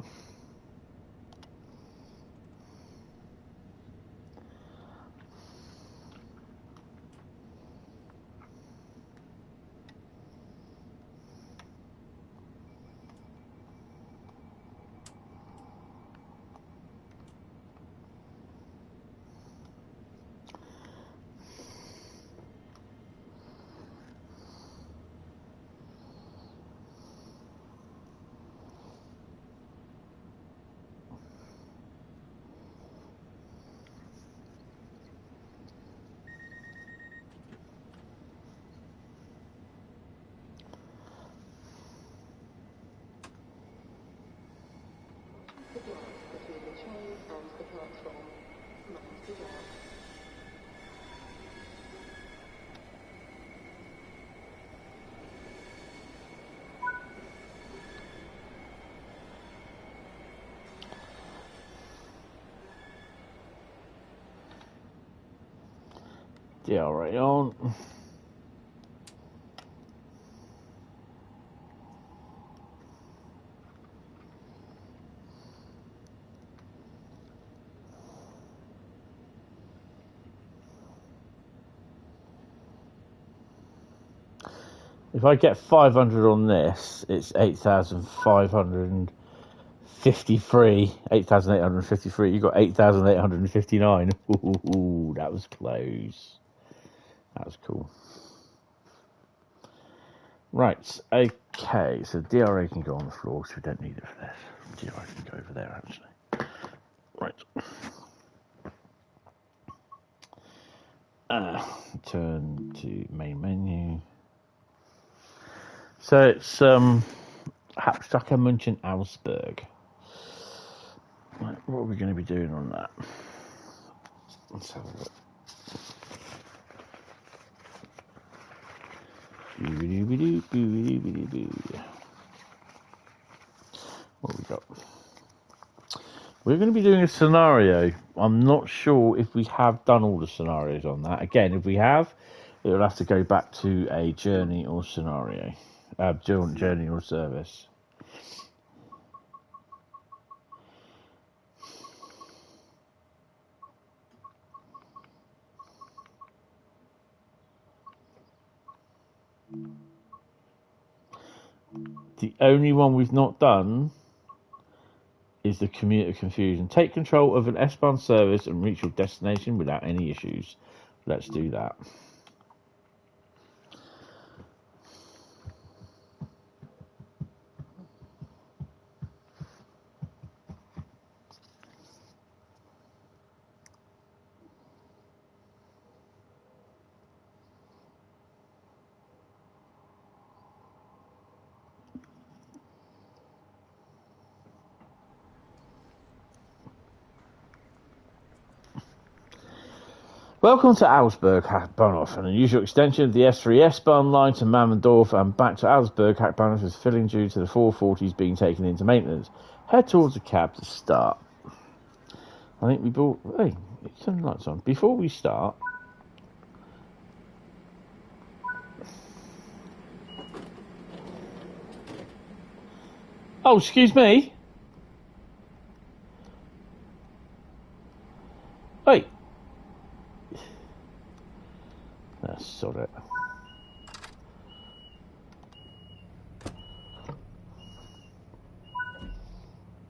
Yeah, all right on. If I get 500 on this, it's 8,553. 8,853. You got 8,859. Ooh, that was close. That was cool. Right, okay, so DRA can go on the floor, so we don't need it for this. DRA can go over there, actually. Right. Turn to main menu. So it's Hauptstrasse Munchen Ausburg. Right, what are we going to be doing on that? Let's have a look. What have we got? We're going to be doing a scenario. I'm not sure if we have done all the scenarios on that. Again, if we have, it will have to go back to a journey or scenario. Journey or service. The only one we've not done is the commuter confusion. Take control of an S-Bahn service and reach your destination without any issues. Let's do that. Welcome to Ausburg, Hackbahnhof, an unusual extension of the S3 S-Bahn line to Mammendorf and back to Ausburg. Hackbahnhof is filling due to the 440s being taken into maintenance. Head towards the cab to start. I think we bought... Hey, turn the lights on. Before we start... Oh, excuse me. Wait. Sod it.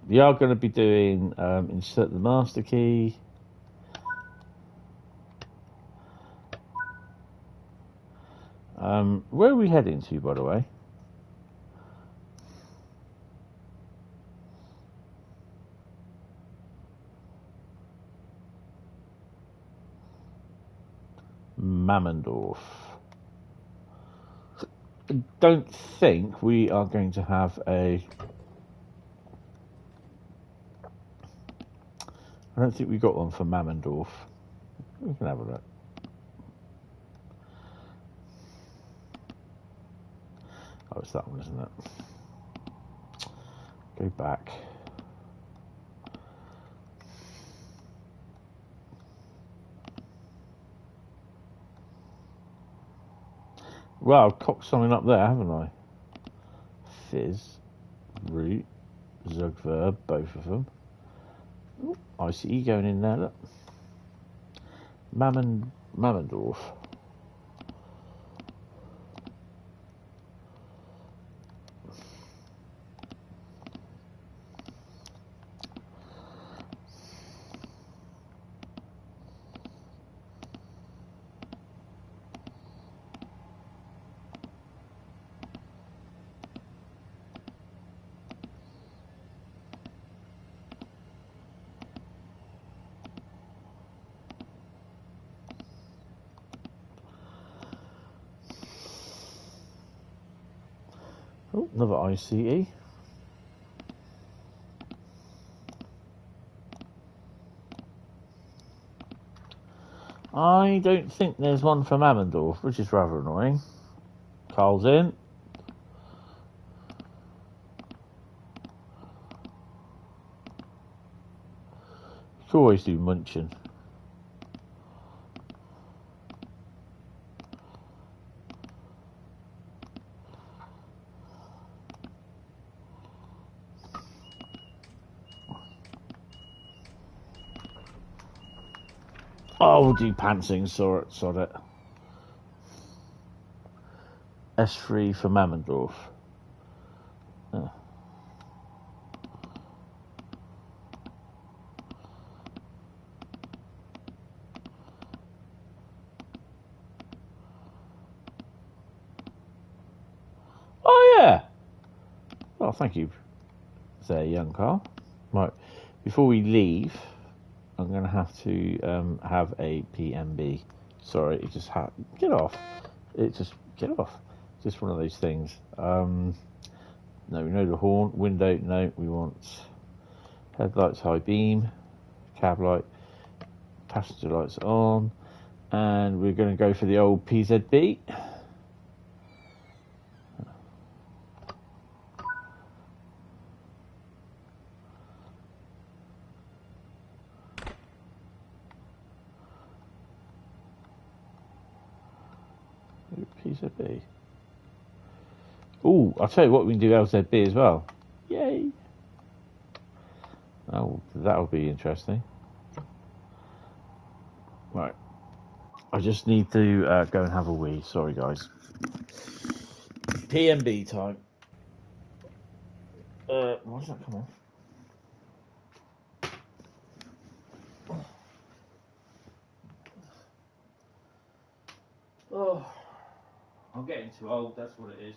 We are going to be doing insert the master key. Where are we heading to, by the way? Mammendorf. I don't think we are going to have a... I don't think we got one for Mammendorf. We can have a look. Oh, it's that one, isn't it? Go back. Well, I've cocked something up there, haven't I? Fizz, root, Zugverb, both of them. Ooh, ICE going in there, look. Mammendorf. Oh, another ICE. I don't think there's one from Mammendorf, which is rather annoying. Carl's in. You can always do Munchen. Oh, we'll do Pantsing, sod it. S3 for Mammendorf. Oh, yeah. Oh, thank you there, young Carl. Right, before we leave... I'm going to have to have a PMB. Sorry, it just get off. It just get off. Just one of those things. No, we know the horn. Window, no, we want headlights, high beam, cab light, passenger lights on, and we're going to go for the old PZB. PZB. Oh, I'll tell you what, we can do LZB as well. Yay! Oh, that'll be interesting. Right. I just need to go and have a wee. Sorry, guys. PMB time. Why does that come off? Oh, I'm getting too old, that's what it is.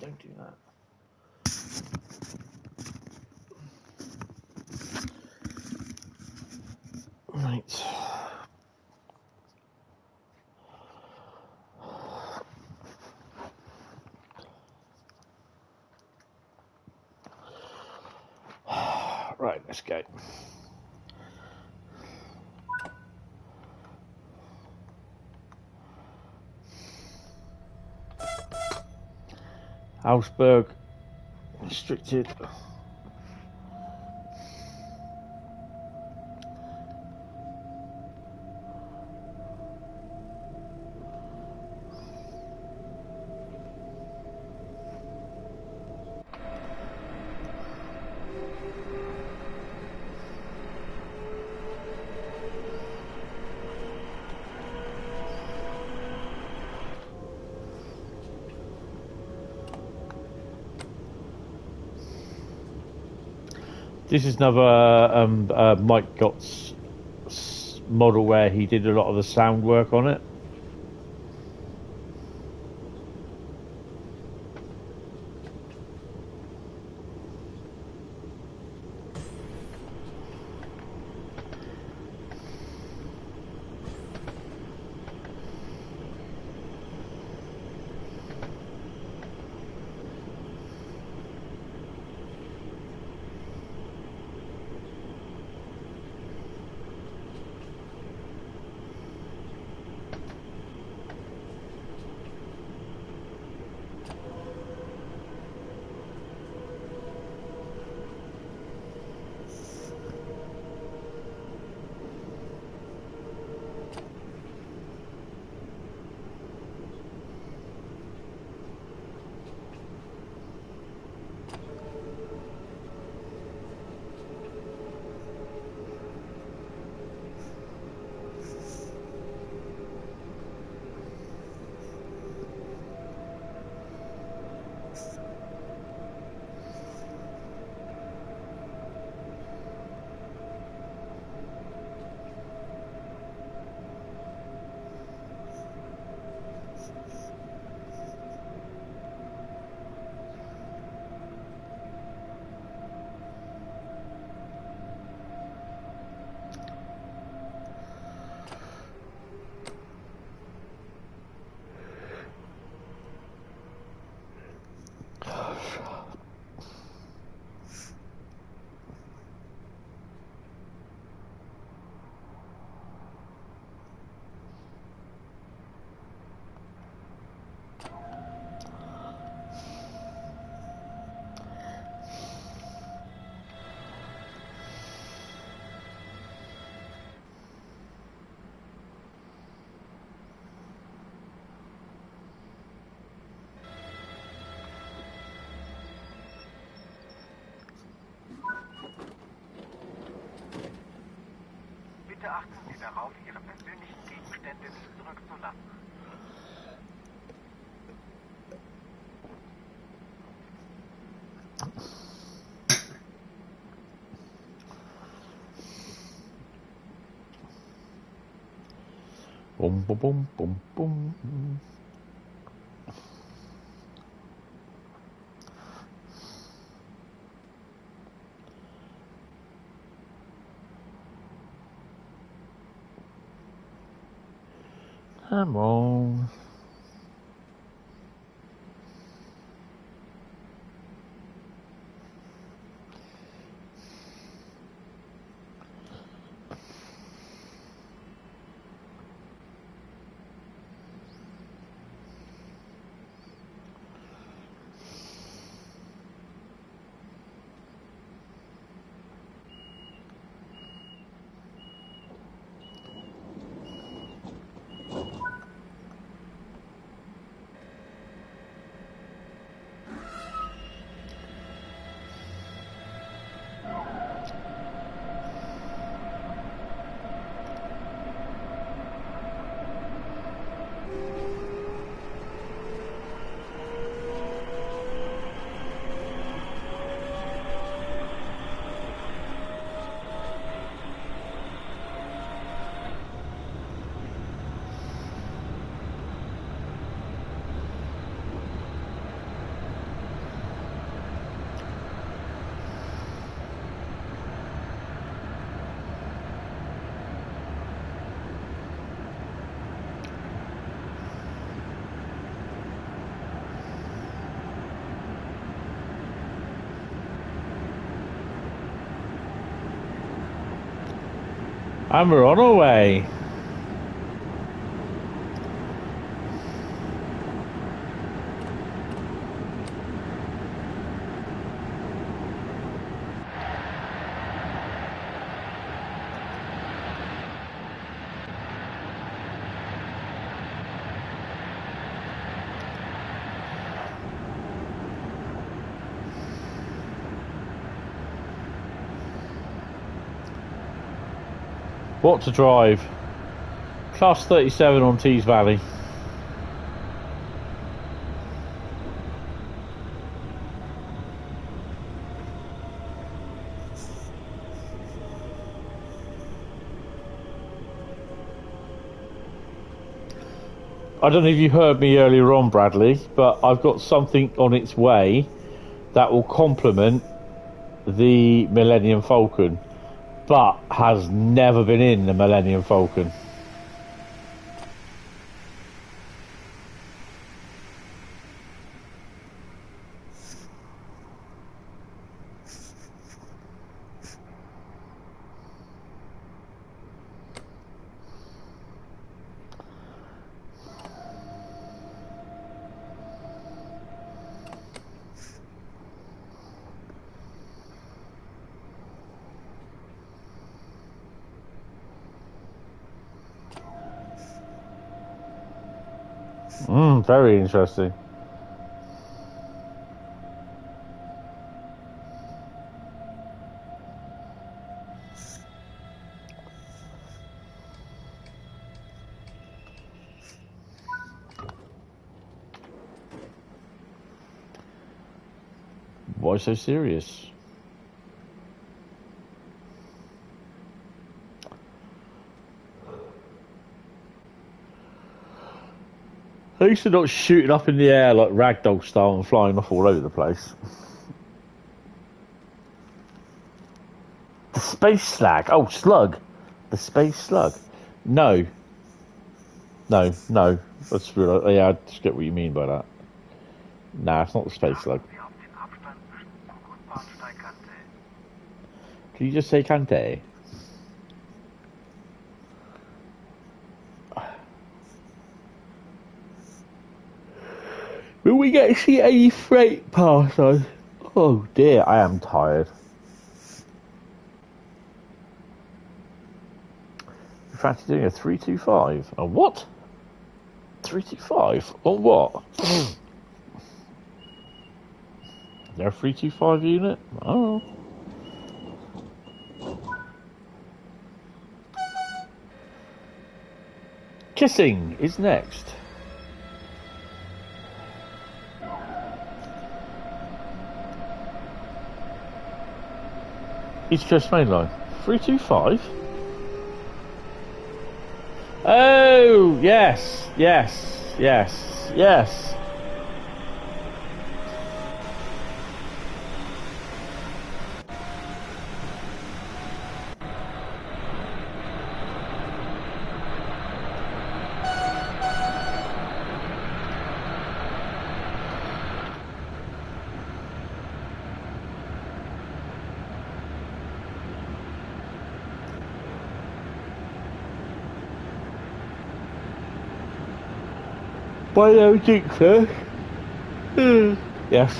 Don't do that. Right. Right, let's go. Ausburg restricted. This is another Mike Gott's model where he did a lot of the sound work on it. Bitte achten Sie darauf, Ihre persönlichen Gegenstände nicht zurückzulassen. Bum, bum, bum, bum, bum. Come on. And we're on our way. What to drive? Class 37 on Tees Valley. I don't know if you heard me earlier on, Bradley, but I've got something on its way that will complement the Millennium Falcon, but has never been in the Millennium Falcon. Very interesting. Why so serious? At least they're not shooting up in the air like ragdoll style and flying off all over the place. The space slag. Oh, slug. The space slug. No. No. That's real. Yeah, I just get what you mean by that. Nah, it's not the space slug. Did you just say Kante? Will we get to see any freight pass us? Oh dear, I am tired. In fact, you're doing a 325. A what? 325? On what? Is there a 325 unit? Oh. Kissing is next. East Coast Mainline. 325? Oh, yes, yes, yes, yes. Why do you think so? Yes.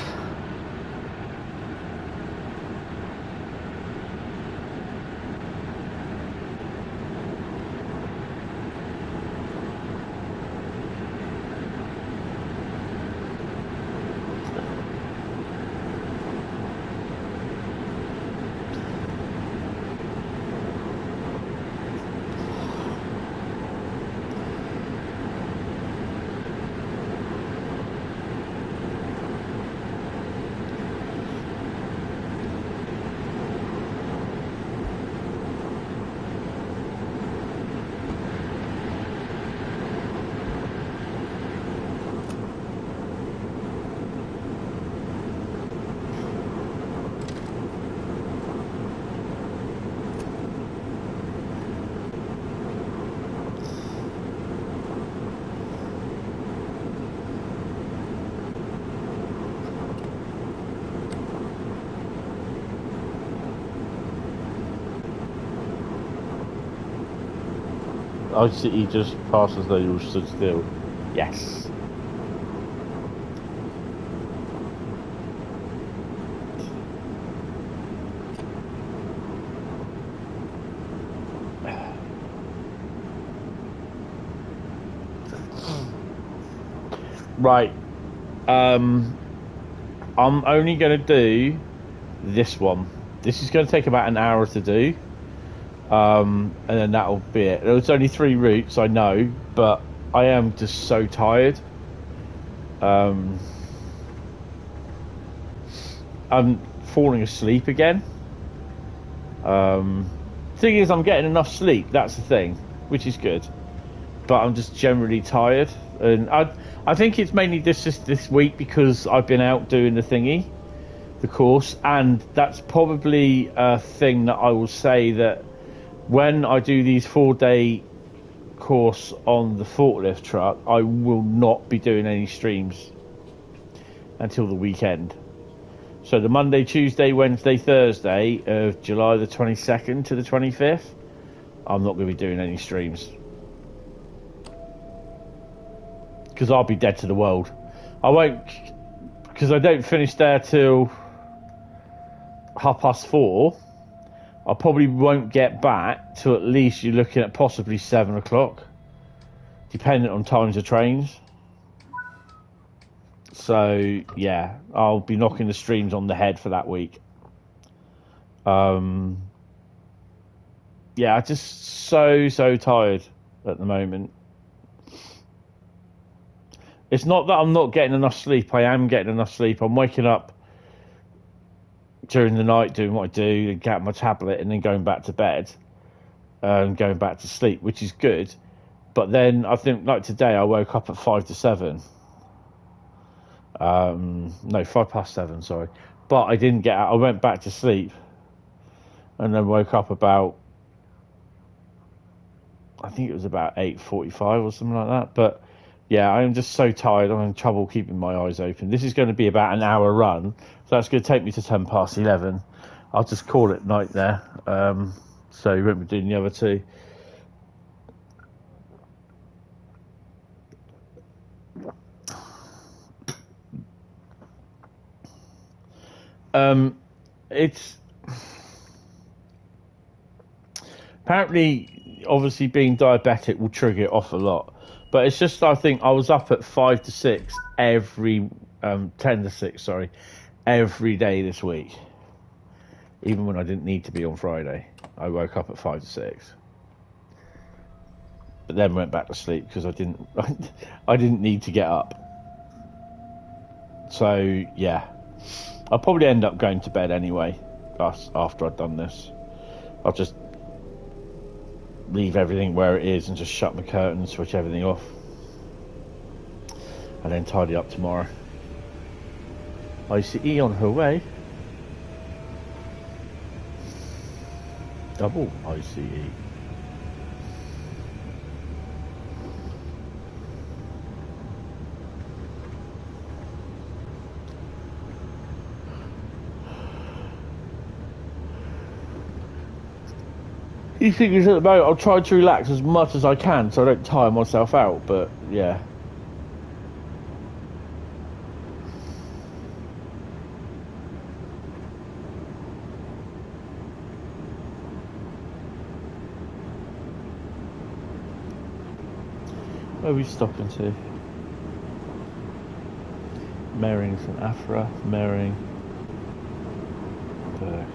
I see he just passed as though you all stood still. Yes. Right. I'm only going to do this one. This is going to take about an hour to do. And then that'll be it. It's only 3 routes, I know, but I am just so tired. I'm falling asleep again. Thing is, I'm getting enough sleep. That's the thing, which is good. But I'm just generally tired, and I think it's mainly this week because I've been out doing the course, and that's probably a thing that I will say that. When I do these 4-day course on the forklift truck, I will not be doing any streams until the weekend. So the Monday, Tuesday, Wednesday, Thursday of July the 22nd to the 25th, I'm not going to be doing any streams. Because I'll be dead to the world. I won't, because I don't finish there till 4:30. I probably won't get back till at least you're looking at possibly 7 o'clock, depending on times of trains. So yeah, I'll be knocking the streams on the head for that week. Yeah, I'm just so tired at the moment. It's not that I'm not getting enough sleep. I am getting enough sleep. I'm waking up during the night doing what I do, and get my tablet and then going back to bed and going back to sleep, which is good. But then I think, like today, I woke up at 5 to 7. No, 7:05, sorry. But I didn't get out. I went back to sleep and then woke up about, I think it was about 8:45 or something like that. But yeah, I'm just so tired. I'm having trouble keeping my eyes open. This is going to be about an hour run, so that's going to take me to 11:10. I'll just call it night there. So you won't be doing the other 2. It's apparently, obviously, being diabetic will trigger it off a lot. But it's just, I think I was up at 5 to 6 every, 10 to 6, sorry, every day this week. Even when I didn't need to be on Friday, I woke up at 5 to 6. but then went back to sleep because I didn't I didn't need to get up. So yeah, I'll probably end up going to bed anyway after I've done this. I'll just leave everything where it is and just shut my curtains, switch everything off, and then tidy up tomorrow. ICE on her way. Double ICE. The thing is, at the moment, I'll try to relax as much as I can so I don't tire myself out, but yeah. Where are we stopping to? Mering St Afra, Mering. Berg.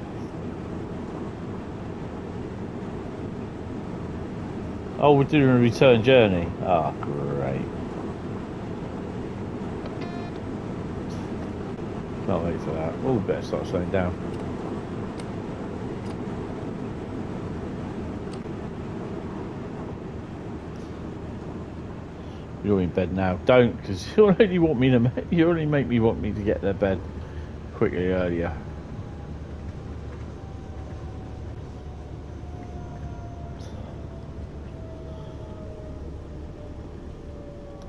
Oh, we're doing a return journey. Ah, oh, great. Can't wait for that. Oh, we better start slowing down. You're in bed now. Don't, because you only want me to. You only make me want me to get to bed quickly earlier.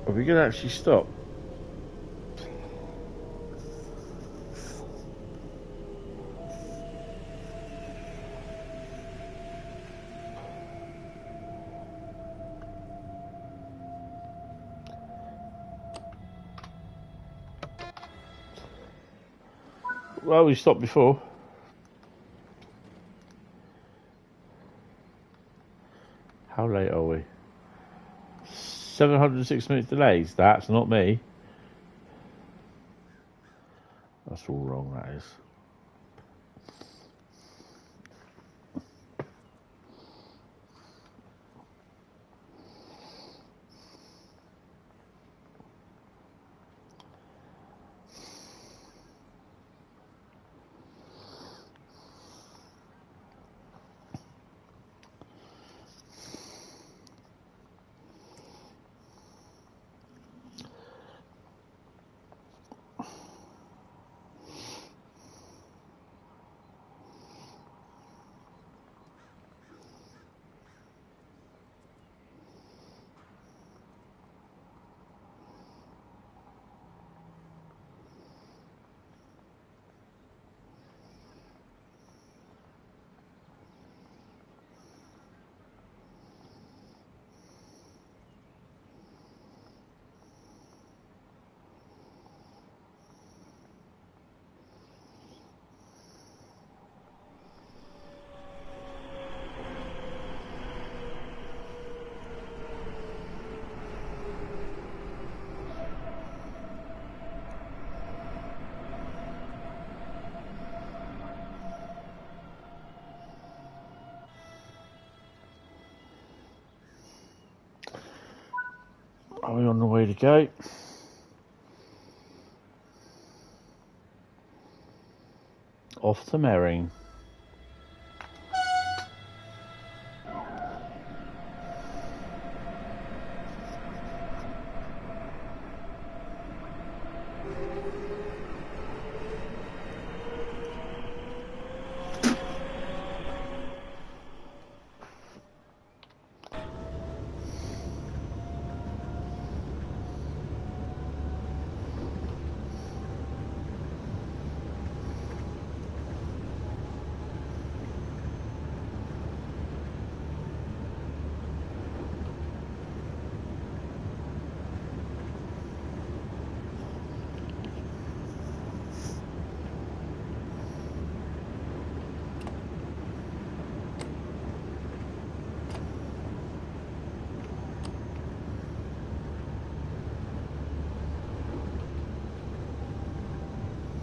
Are we going to actually stop? Well, we stopped before. How late are we? 706 minutes delays. That's not me. That's all wrong, that is. Are we on the way to go? Off to Mering.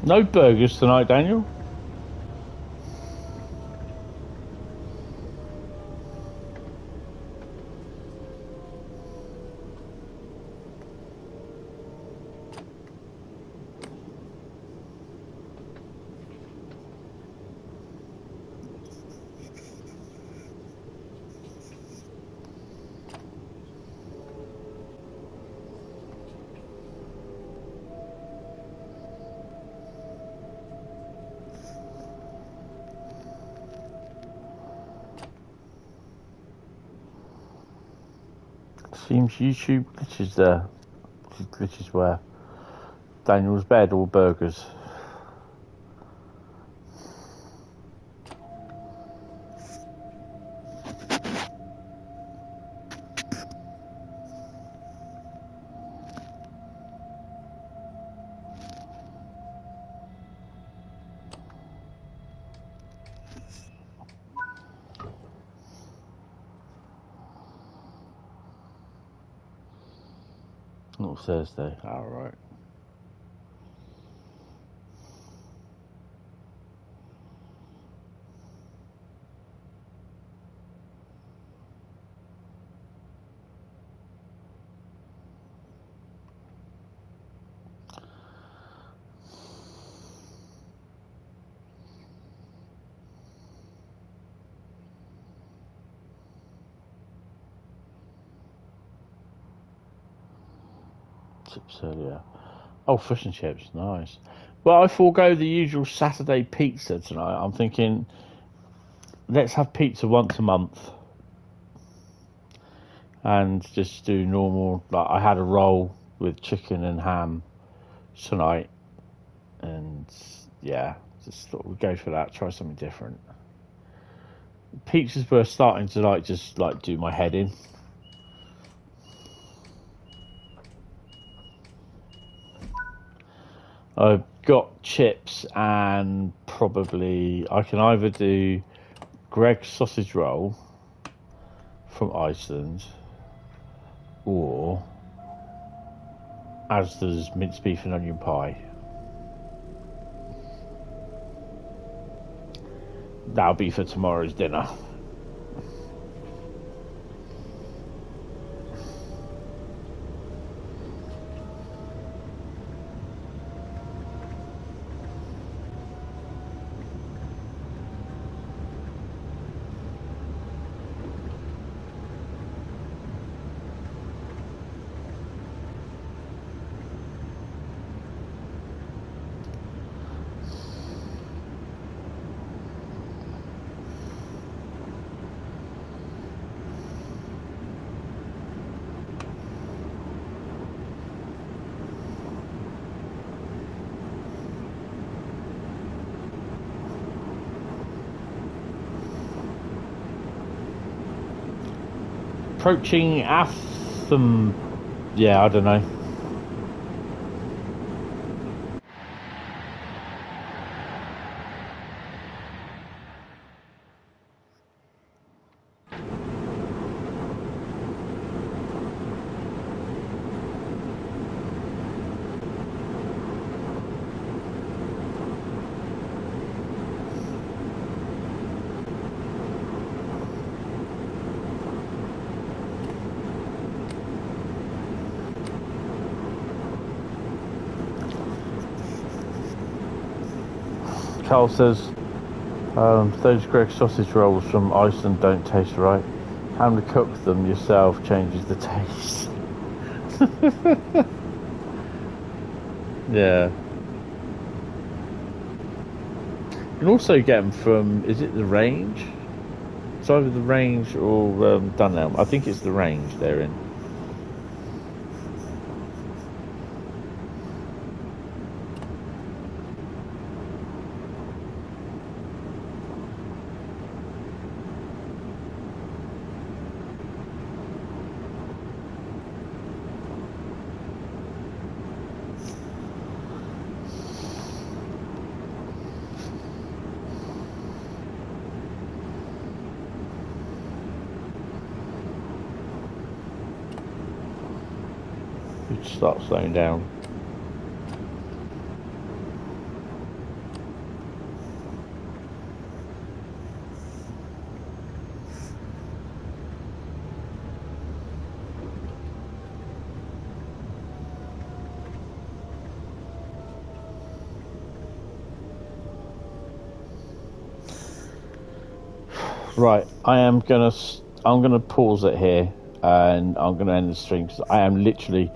No burgers tonight, Daniel. Seems YouTube glitches there. Glitches where? Daniel's bed or burgers? Not Thursday. All right. Chips earlier. Oh, fish and chips, nice. Well, I forego the usual Saturday pizza tonight. I'm thinking, let's have pizza once a month, and just do normal. Like I had a roll with chicken and ham tonight, and yeah, just thought we'd go for that. Try something different. Pizzas were starting to like just like do my head in. I've got chips and probably I can either do Greg's sausage roll from Iceland or Asda's minced beef and onion pie. That'll be for tomorrow's dinner. Approaching Atham. Yeah, I don't know. Carl says, those Greg sausage rolls from Iceland don't taste right. Having to cook them yourself changes the taste. Yeah. You can also get them from, is it the Range? It's either the Range or Dunelm. I think it's the Range they're in. Start slowing down. Right, I'm gonna pause it here, and I'm gonna end the stream because I am literally.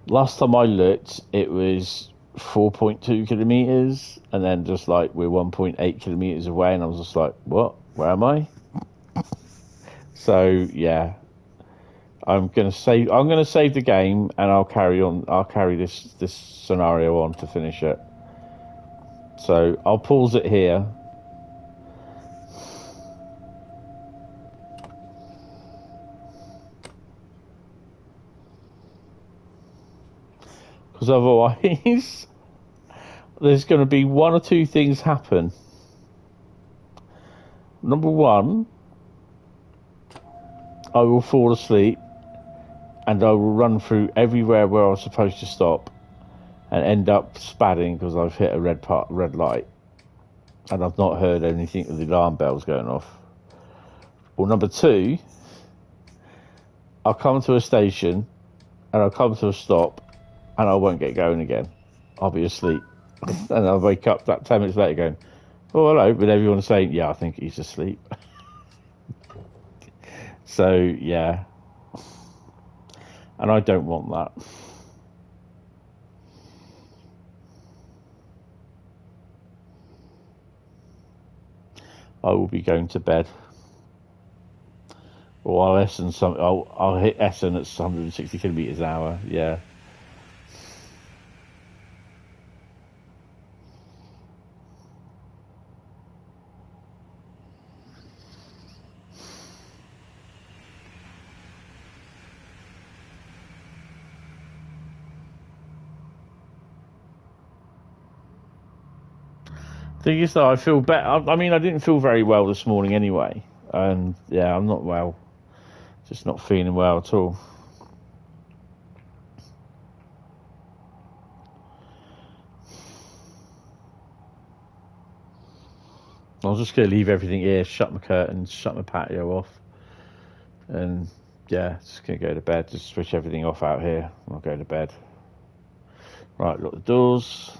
Last time I looked, it was 4.2 kilometers, and then just like we're 1.8 kilometers away, and I was just like, what? Where am I? So yeah, I'm gonna save the game, and I'll carry on. I'll carry this scenario on to finish it. So I'll pause it here. Because otherwise, there's going to be one or two things happen. Number one, I will fall asleep, and I will run through everywhere where I was supposed to stop, and end up spadding because I've hit a red light, and I've not heard anything of the alarm bells going off. Or number two, I'll come to a station, and I'll come to a stop, and I won't get going again. I'll be asleep. And I'll wake up that 10 minutes later going, oh, hello, but everyone's saying, yeah, I think he's asleep. So, yeah. And I don't want that. I will be going to bed. Or I'll hit Essen at 160 kilometres an hour, yeah. Thing is, though, I feel better. I mean, I didn't feel very well this morning anyway, and yeah, I'm not well. Just not feeling well at all. I was just going to leave everything here, shut my curtains, shut my patio off, and yeah, just going to go to bed. Just switch everything off out here, and I'll go to bed. Right, lock the doors.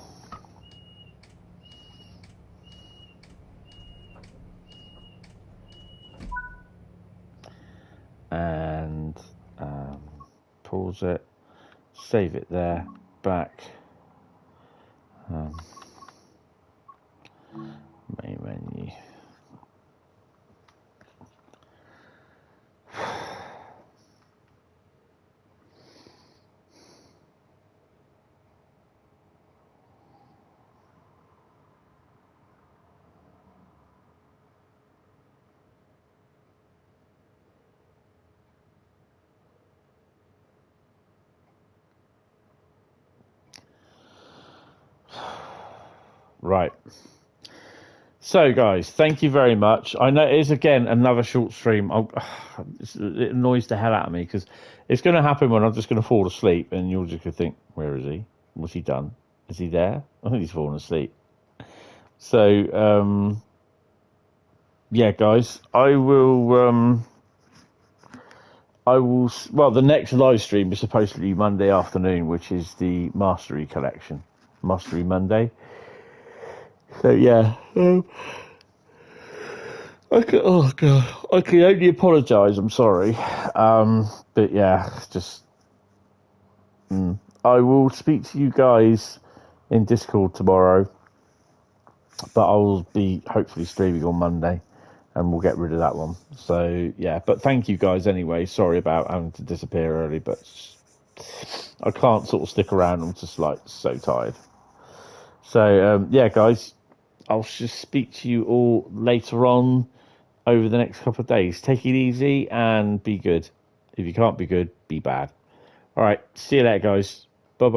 And pause it, save it there, back, main menu. Right. So, guys, thank you very much. I know it is, again, another short stream. It annoys the hell out of me because it's going to happen when I'm just going to fall asleep and you're just going to think, where is he? What's he done? Is he there? I think he's fallen asleep. So, yeah, guys, I will, well, the next live stream is supposed to be Monday afternoon, which is the Mastery Collection, Mastery Monday. So yeah, I can only apologise. I'm sorry, but yeah, just I will speak to you guys in Discord tomorrow, but I will be hopefully streaming on Monday, and we'll get rid of that one. So yeah, but thank you guys anyway. Sorry about having to disappear early, but I can't sort of stick around. I'm just like so tired. So yeah, guys. I'll just speak to you all later on over the next couple of days. Take it easy and be good. If you can't be good, be bad. All right. See you later, guys.